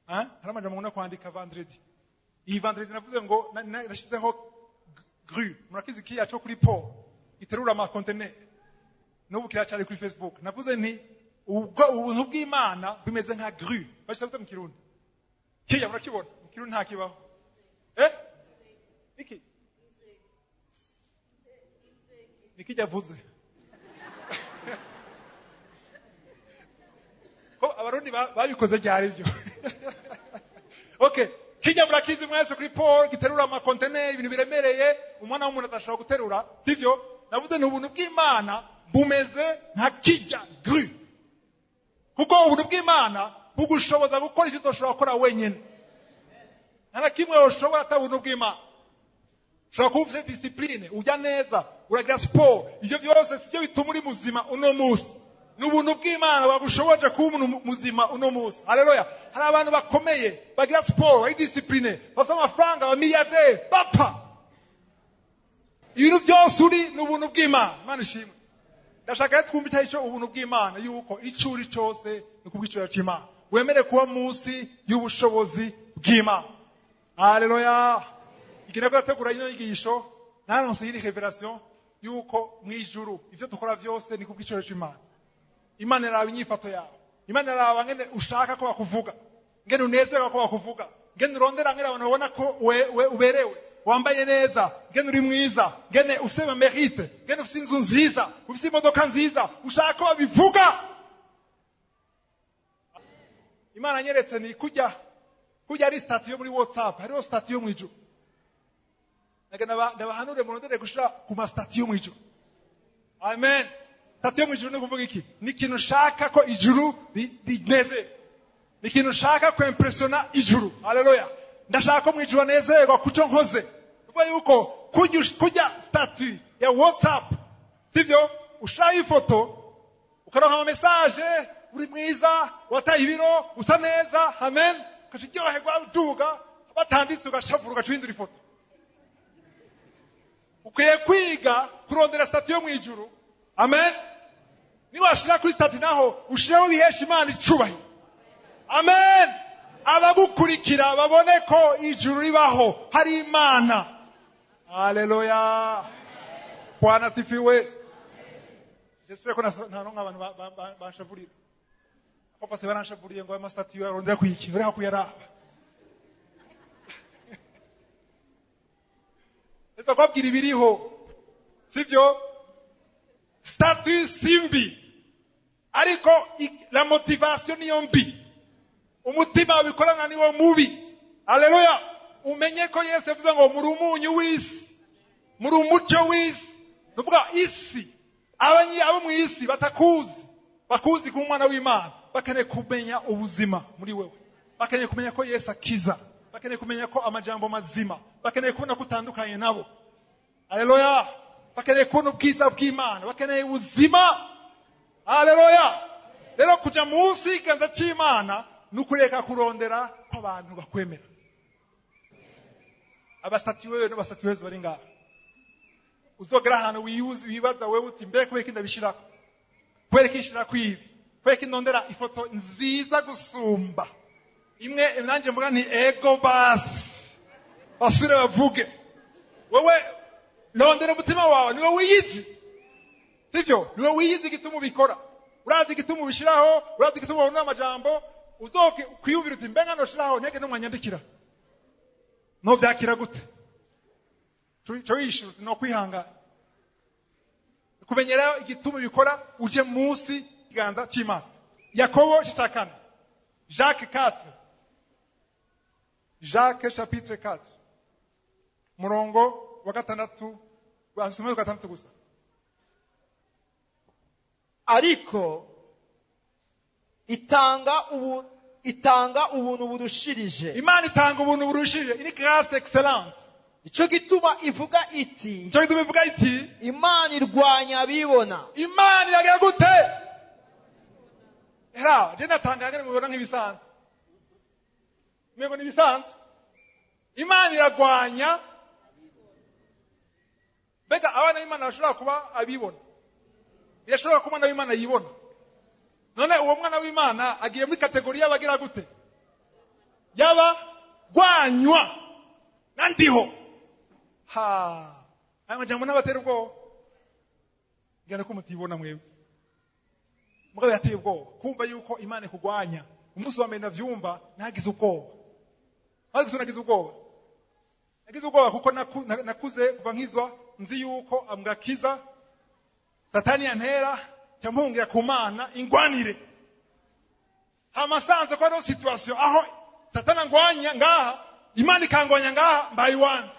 hari amajambo nguna kwandika vendredi iyi vendredi navuze ngo nashizeho gru murakizi kiya cyo kuri Paul iterura ama container n'ubu kiracyari kuri Facebook navuze nti ubuntu bw'Imana bimeze nka gru bashize mu Kirundi kiya murakibona mu Kirundi nta kibaho iki nikijya vuze ko abarundi babikoze cyari byo okay kijya murakizi mwese kuri Paul giterura ama container ibintu biremereye umwana w'umuntu atashobora guterura sivyo navuze ni ubuntu bw'Imana bumeze nka kijya gru kuko ubuntu bw'Imana bugushoboza gukora icyo utoshobora gukora wenyine nta kimwe ushobora atabuntu bw'Imana ushobora kuba ufite discipline ujya neza uragira sport ibyo byose sibyo bituma uri muzima uno munsi n'ubuntu bw'Imana bagushoboje kuba umuntu muzima uno munsi haleluya hari abantu bakomeye bagira sport bari discipline bafite amafaranga ba milliardaire bapfa ibintu byose uri n'ubuntu bw'Imana Imana ishimwe ndashaka twumva icyo ubuntu bw'Imana yuko icuri cyose ni kubw'icyo cy'Imana wemere kuba munsi y'ubushobozi bw'Imana haleluya ikintu cyategura ino yigisho naronse iyi revelation yuko mwijuru ivyo dukora byose ni kubw'icyo cy'Imana Imana iraba inyifato yawe Imana iraba ngene ushaka ko bakuvuga ngene unezerwa ko bakuvuga ngene urondera ngene abantu babona ko we uberewe wambaye neza ngene uri mwiza ngene ufite mérite ngene ufite inzu nziza ufite imodoka nziza ushaka ko babivuga Imana nyeretse ni kujya ari statut yo muri WhatsApp hariho statut yo mwijuru ndabahanure murondere gushira ku ma statut yo mwijuru amen statut yo mwijuru ni kuvuga iki ni ikintu ushaka ko ijuru rineze ni ikintu ushaka ko impressiona ijuru haleluya ndashaka ko mwijuru anezerwa kuco nkoze uvuga yuko kujya statut ya WhatsApp sivyo ushaka ifoto ukaronka ama message uri mwiza wataye ibiro usa neza amen ukashiryoherwa uduga batanditse ugashavura ugacindura ifoto ukwiye kwiga kurondera statut yo mwijuru amen niwashira kuri statut naho ushiraho bihesha Imana icubahiro amen abagukurikira babone ko ijuru ribaho hari Imana haleluya Bwana sifiwe J'espère ko ntaronka abantu bashavurira papa se baranshavuriye ngo ama statut yarondera kwiki uri hakuyaraba Eza kwabwira ibiriho sivyo statut simbi ariko la motivation niyo mbi umutima wabikorana niwo mubi haleluya umenye ko Yesu yavuze ngo muri umunyu w'isi muri umucyo w'isi nuvuga isi abo mu isi bakuzi ku mwana w'Imana bakeneye kumenya ubuzima muri wewe bakeneye kumenya ko Yesu akiza bakeneye kumenya ko amajambo mazima bakeneye kubona kutandukanye nabo haleluya bakeneye kubona ubwiza bw'Imana bakeneye ubuzima haleluya rero kuja munsi iganza cy'Imana nukureka kurondera ko abantu bakwemera abastatiwe no bastatiwe bari ngaho uzogera hano wibaza wewe uti mbere kweki ndabishira kwereka ishira kwibi kweki ndondera ifoto nziza gusumba imwe nanje mvuga ni ego basure bavuge wewe ndondera umutima wawe niwe wiyizi sivyo niwe wiyizi gituma ubikora urazi gituma ubishiraho urazi gituma ubona amajambo uzoke kwiyumvira uti mbenga no shiraho ntege no mwanyandikira no vyakira gute cyo yishu no kwihanga kumenyera igituma bikora uje munsi kiganza cy'Imana Yakobo 4 Jacques 4. Jacques chapitre 4. Murongo wa gatandatu, wasomye wa gatandatu gusa. ariko itanga ubuntu burushirije. Imana itanga ubuntu burushirije. Ini grâce excellente. Ico gituma ivuga iti, Cyo gituma ivuga iti, Imana irwanya abibona. Imana iragira gute? Era, je natanga ngene mubona nk'ibisanzwe. Mwego nibisanzwe. Imana iragwanya. Bega abana b'Imana bashobora kuba abibona. Birashobora kuba na Imana yibona. None uwo mwana w'Imana agiye muri kategori y'abagira gute? Yaba gwanywa nandiho. Ha. Aya majambo n'abatera ubwoba. Ngene ko mutibona mwebwe. Mugabo yateye ubwoba. Kumva yuko Imana ikugwanya. Umunsi wa mbere navyumva nagize ubwoba. Nagize ubwoba. Nagize ubwoba kuko nakuze kuva nkizwa nzi yuko amgakiza Satani yantera cyampungira ku Mana ingwanire. Hamasanze ko ari situation aho Satani angwanya ngaha, Imana ikangwanya ngaha mbaye wande.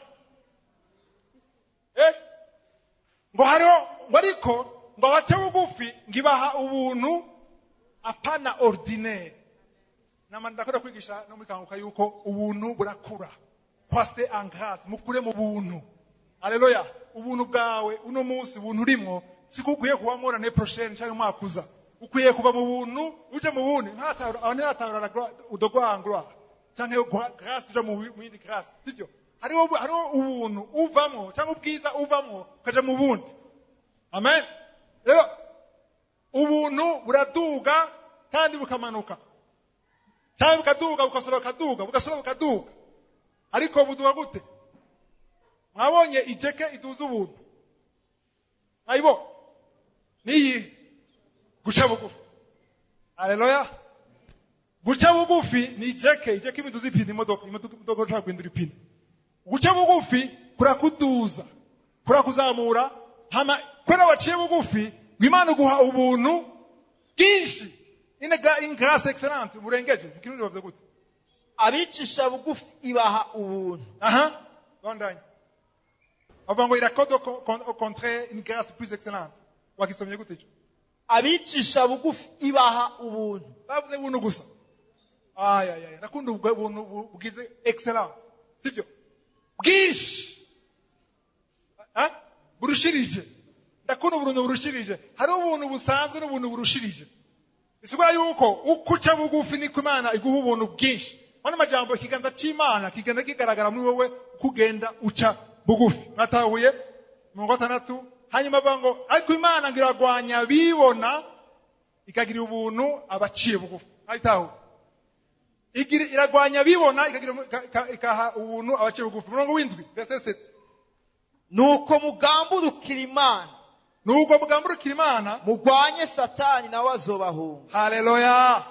Ngo hariho ngo ariko ngo bace bugufi ngibaha ubuntu apana ordinaire. Ndakora kwigisha no mukanguka yuko ubuntu burakura. Kwase en grâce, mukure mu buntu. Haleluya. Ubuntu bwawe uno munsi ubuntu urimo sikukwiye kuba mora ne prochaine cyangwa mwakuza. Ukwiye kuba mu buntu uje mu buntu ntatahura udogwangwa cyangwa grâce uje mu yindi grâce. Sibyo? Hariho ubuntu uvamo cyangwa ubwiza uvamo kaje mu bundi. Amen. Rero ubuntu buraduga kandi bukamanuka. Cyangwa bukaduga bugasora bukaduga. Ariko buduga gute? Mwabonye ijeke iduza ubuntu. Ayibo. Niyi guca bugufi. Haleluya. Guca bugufi ni ijeke imiduza ipine imodoka nshaka guhindura ipine. Guca bugufi kurakuduza, kurakuzamura, hama kwera waciye bugufi, Imana guha ubuntu bwinshi. In grâce excellente, burengeje. Ikirundi bavuze gute? Abicisha bugufi ibaha ubuntu. Aha. Bandanye. Avango irakodo au contraire une grâce plus excellente. Wakisomye gute cyo? Abicisha bugufi ibaha ubuntu. Bavuze ubuntu gusa. Aya. Nakunda ubuntu bugize excellent. Sivyo? Bwishi. Burushirije. Ndakunda ubuntu burushirije. Hari ubuntu busanzwe n'ubuntu burushirije. Bisigura yuko ukuca bugufi ni Imana iguha ubuntu bwinshi. Wana majambo ikiganza cy'Imana kigenda kigaragara muri wowe kugenda uca bugufi. Natahuye mu gatandatu hanyuma bango ariko Imana ngiragwanya bibona ikagira ubuntu abaciye bugufi. Ayitaho. Iragwanya bibona ikaha ubuntu abaciye bugufi. Murongo w'indwi verset 7. Nuko mugamburukira Imana. Nuko mugamburukira Imana mugwanye Satani nawe azobahunga. Haleluya.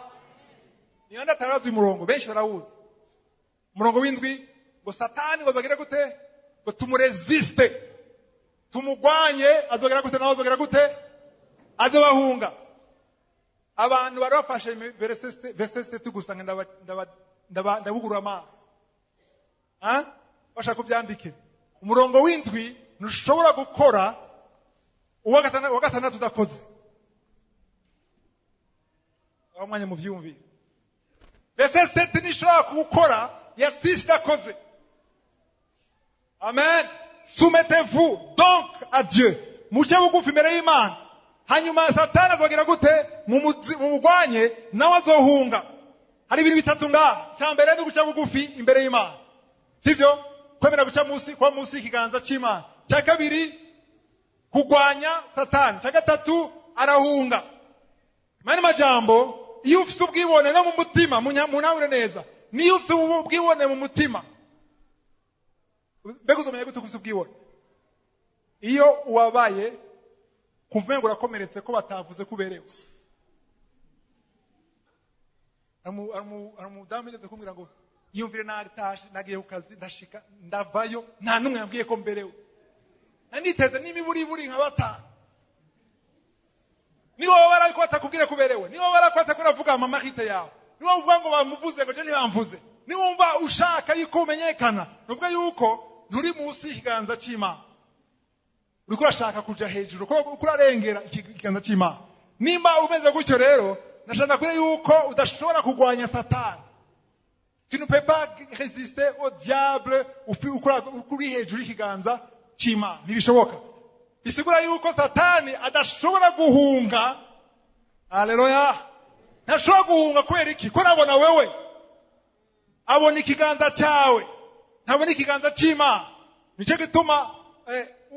Nianda tarazi murongo benshi barawuzi. Murongo w'indwi ngo Satani ngo bagira gute? Ngo tumuresiste. Tumugwanye azogera gute nawe azogera gute? Azobahunga. Abantu bari bafashe verset 7 gusa ndabugura amaso. Bashaka kubyandike. Umurongo w'indwi ntushobora gukora uwa gatandatu udakoze. Abamwanya mu vyumvire. Verset 7 nishobora gukora ya 6 dakoze. Amen. Soumettez-vous donc à Dieu. Muche bugufi imbere y'Imana. Hanyuma Satani azogera gute? Mumugwanye nawe azohunga. Hari ibintu bitatu ngaha. Cya mbere ni guca bugufi imbere y'Imana. Sivyo? Kwemera guca munsi ikiganza cy'Imana. Cya kabiri kugwanya Satani. Cya gatatu arahunga. Mani majambo iyo ufite ubwibone no mu mutima munawure neza. Niyo ufite ubwibone mu mutima. Mbega uzomenya gute ufite ubwibone? Iyo uwabaye kumva ngo urakomeretse ko batavuze kuberewe. Umudamu yageze kumbwira ngo yumvire nagiye ku kazi ndashika ndavayo nta numwe yambwiye ko mberewe. Nanditeze n'imiburi nka batanu. Niwo barakota kubwire kuberewe. Niwo barakota kuravuga mama hite yawe. niba uvuga ngo bamuvuze ngo je ntibamvuze niwumva ushaka yuko umenyekana nuvuga yuko nturi munsi y'ikiganza c'Imana uriko urashaka kuja hejuru ko urarengera ikiganza c'Imana nimba umeze gutyo rero nashaka kure yuko udashobora kugwanya Satani. Tu ne peux pas résister au diable ukuri hejuru y'ikiganza c'Imana ntibishoboka. Bisigura yuko Satani adashobora guhunga. Haleluya. Ntashobora guhunga kubera iki? Ko nabona wewe abona ikiganza cyawe ntabona ikiganza c'Imana. Nico gituma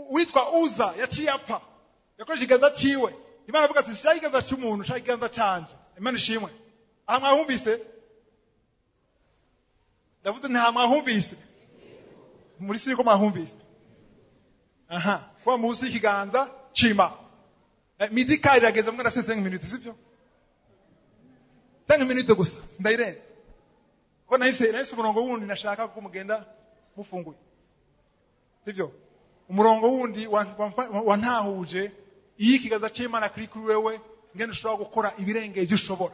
witwa Uza yaciye apfa yakoresha ikiganza ciwe. Imana avuga ati shaka ikiganza cy'umuntu shaka ikiganza canje. Imana ishimwe. Aha mwahumvise? Ndavuze nta mwahumvise? Muri siko mwahumvise? Aha, kwa munsi y'ikiganza c'Imana. Midi kairageze mwana se 5 minutes sivyo? 5 minutes gusa ndayirenze. Ko nahise umurongo wundi nashaka ko mugenda mufunguye. Sivyo? Umurongo wundi wantahuje ikiganza c'Imana kuri wewe ngene ushobora gukora ibirengeye ibyo ushobora.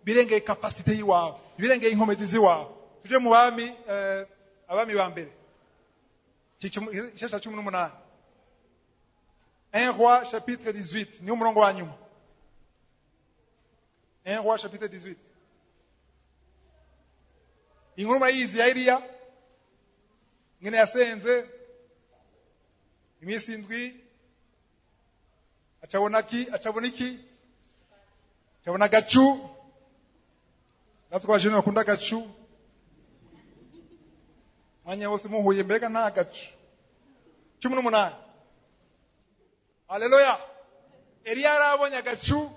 Birengeye capacity yiwawe, birengeye inkomezi ziwawe. Tuje mu bami abami ba mbere. Cyiciro 18. 1 Roi chapitre 18 ni umurongo wa nyuma. 1 Roi chapitre 18. Inkuru mayizi ya Eliya ngene yasenze imisi indwi acabona gacu natwe kwa jeno bakunda gacu mwanya wose muhuye mbega nta gacu 18. Haleluya. Eliya arabonye gacu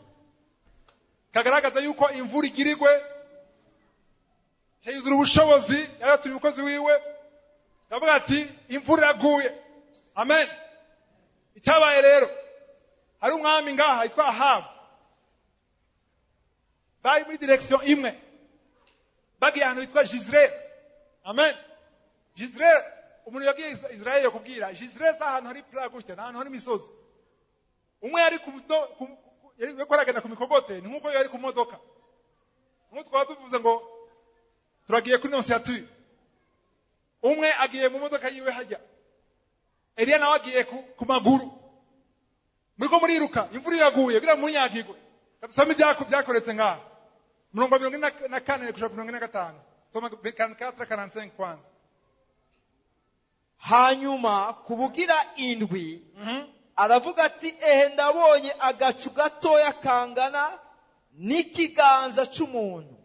kagaragaza yuko imvura igirigwe cyayuzura ubushobozi yaratumye umukozi wiwe ndavuga ati imvura iraguye. Amen. Itabaye rero hari umwami ngaha yitwa Ahabu bari muri direction imwe bagiye ahantu yitwa Jezreel. Amen. Jezreel umuntu yagiye Israel yakubwira Jezreel ahantu hari plague gutya ahantu hari imisozi. Umwe yari yari yakoragana ku mikogote ni nkuko yari ku modoka. Nkuko twavuze ngo turagiye kuri Annonciature. Umwe agiye mu modoka yiwe hajya. Eliya nawe agiye ku maguru. Muriko muriruka imvura yaguye bira munyagirwe. Katusome byakoretse ngaha. Murongo 44 kuja 45. Toma 44:45 kwanza. Hanyuma kubugira indwi aravuga ati ndabonye agacu gatoya kangana n'ikiganza c'umuntu.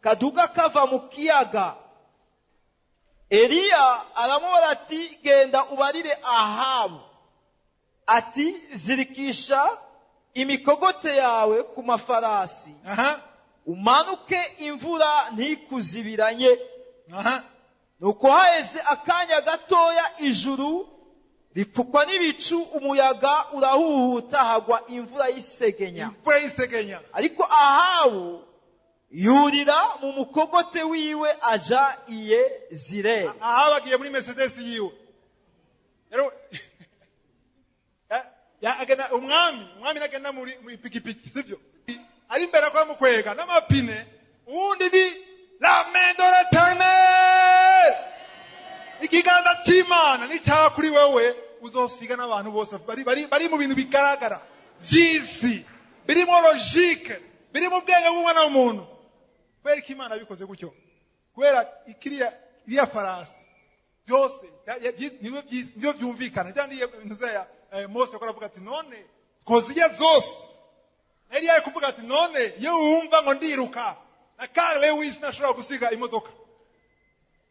Kaduga kava mu kiyaga. Eliya aramubwira ati genda ubarire Ahabu ati zirikisha imikogote yawe ku mafarasi umanuke imvura ntikuzibiranye. Nuko haheze akanya gatoya ijuru ripfukwa n'ibicu umuyaga urahuhuta hagwa imvura y'isegenya. Ariko Ahabu yurira mu mukogote wiwe aja iye Zireli. Ahabu agiye muri Mercedes yiwe. Rero agenda umwami nagenda muri pikipiki sivyo? Ari imbere kwa mukwega n'amapine uwundi ni la main de l'Éternel. Ikiganza c'Imana ni cyaha kuri wewe uzosiga n'abantu bose bari mu bintu bigaragara by'isi biri mu logique biri mu bwenge bw'umwana w'umuntu. Kubera ko Imana bikoze gutyo kubera iriya farasi byose niyo byumvikana cyane ntuzeya Mose akora avuga ati none twoziye zose. Eliya kuvuga ati none iyo wumva ngo ndiruka na Carl Lewis nashobora gusiga imodoka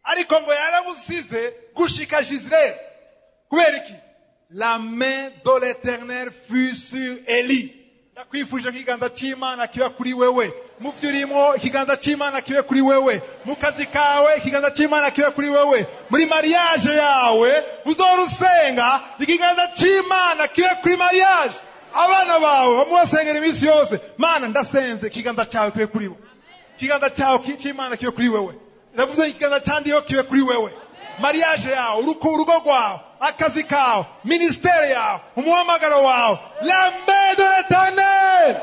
ariko ngo yaramusize gushika Jezreel. Kubera iki? La main de l'Éternel fut sur Eli. Ndakwifuje ikiganza c'Imana kiba kuri wewe. Mu vyurimo ikiganza c'Imana kibe kuri wewe. Mu kazi kawe ikiganza c'Imana kibe kuri wewe. Muri mariage yawe uzorusenga ikiganza c'Imana kibe kuri mariage. Abana bawe bamusengera iminsi yose. Mana ndasenze ikiganza cyawe kibe kuri wewe. Ikiganza cyawe c'Imana kibe kuri wewe. Ndavuze ikiganza cyandiyo kibe kuri wewe. Mariage yawe, urugo rwawe, akazi kawe, ministeri yawe, umuhamagaro wawe, la main de l'Éternel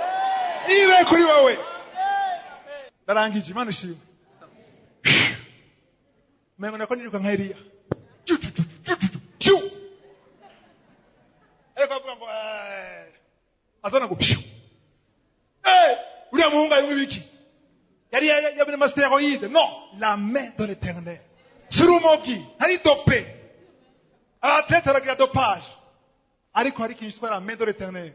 ibe kuri wewe. ndarangije Imana ishimwe mengo nako niruka nka Eliya ariko avuga ngo azana ngo uriya muhungu ari w'ibiki yari yabone mastéroïde non la main de l'Éternel sur umogi hari dopé abatlete baragira dopage ariko hari ikintu cyitwa la main de l'Éternel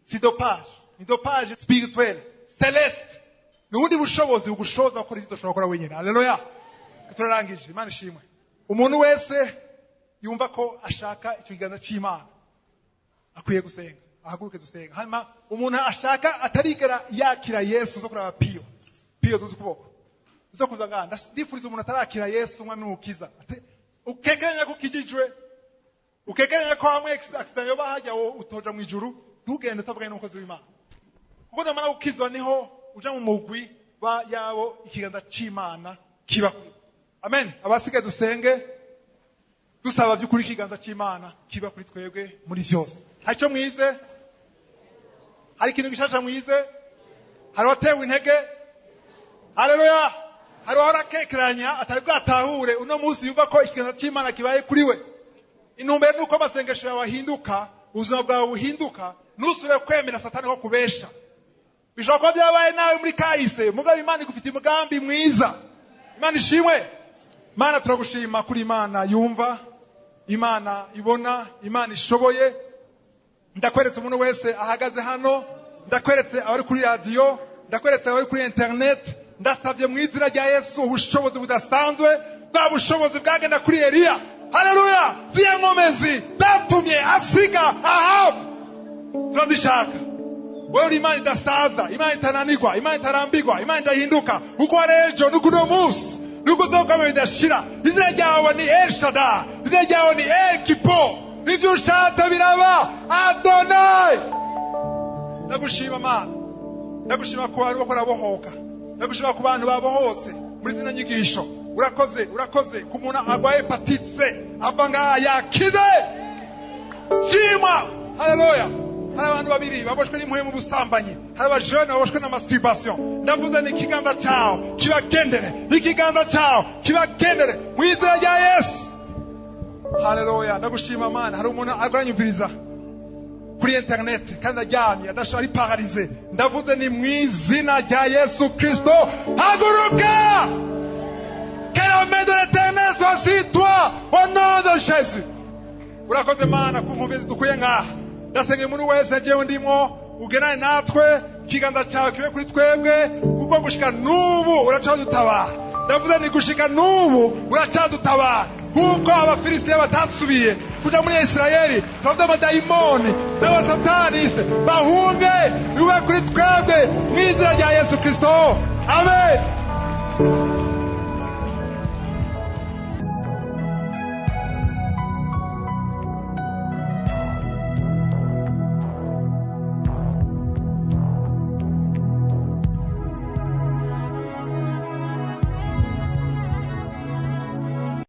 si dopage ni dopage spirituelle céleste ni ubundi bushobozi bugushoboza gukora ibyo udashobora gukora wenyine. Haleluya. Turarangije Imana ishimwe. Umuntu wese yumva ko ashaka icyo kiganza cy'Imana akwiye gusenga, ahaguruke dusenga. Hanyuma umuntu ashaka atarigera yakira Yesu zo kuraba piyo tuzi kuboko zo kuza nganda ndifuriza umuntu atarakira Yesu umwami n'umukiza ukekeranya ko kijijwe ukekeranya ko hamwe accident yo bahajya utoja mu ijuru ntugende utavuga n'umukozi w'Imana kuko namara gukizwa niho uja mu mugwi wa yabo ikiganza cy'Imana kiba kuri. Amen. Abasigaye dusenge dusaba by'ukuri ikiganza cy'Imana kiba kuri twebwe muri byose. Hari cyo mwize? Hari ikintu gishasha mwize? Hari watewe intege? Haleluya. Hari warakekeranya atari bwatahure uno munsi yumva ko ikiganza cy'Imana kibaye kuri we. Intumbero nuko amasengesho yawe ahinduka, ubuzima bwawe buhinduka, nusubire kwemera Satani ko kubesha. Bishobora kuba byabaye nawe muri kahise, mugabo Imana igufite umugambi mwiza. Imana ishimwe. Imana turagushima kuri Imana yumva, Imana ibona, Imana ishoboye. Ndakweretse umuntu wese ahagaze hano, ndakweretse abari kuri radio, ndakweretse abari kuri internet, ndasabye mu izina rya Yesu ubushobozi budasanzwe, bwa bushobozi bwagenda kuri Eliya. Haleluya. Ziya nkomezi zatumye asiga Ahabu. Turazishaka. Wewe Imana idasaza, Imana itananirwa, Imana itarambirwa, Imana idahinduka. Uko arejo nukuno musi, nuko zokamwe bidashira. Izina ryawe ni El Shaddai, izina ryawe ni El Kipo. Nivyo ushatse biraba. Adonai. Ndagushima Mana. Ndagushima ko ari bakora bohoka. Ndagushima ku bantu babohotse muri zina nyigisho. Urakoze ku muntu agwaye hepatite C. Abanga yakize. Shima. Haleluya. Hari abantu babiri baboshwe n'impuhwe mu busambanyi, hari abajene baboshwe na masturbation. Ndavuze ni ikiganza cyawe kibagendere, ikiganza cyawe kibagendere mu izina rya Yesu. Haleluya. Ndagushima Mana. Hari umuntu arwanyumviriza kuri internet kandi aryamye adashobora paralysé. Ndavuze ni mu izina rya Yesu Kristo, haguruka. Que la main de l'Éternel soit sur toi au nom de Jésus. Urakoze Mana ku nkomezi dukuye ngaha. Ndasenge umuntu wese agiye ndimo ugenane natwe ikiganza cyawe kibe kuri twebwe kuko gushika nubu uracadutabara. Ndavuze ni gushika nubu uracadutabara kuko abafilistiya batasubiye kuja muri Isirayeli. Turavuze amadayimoni n'abasataniste bahunge bibe kuri twebwe mu izina rya Yesu Kristo. Amen.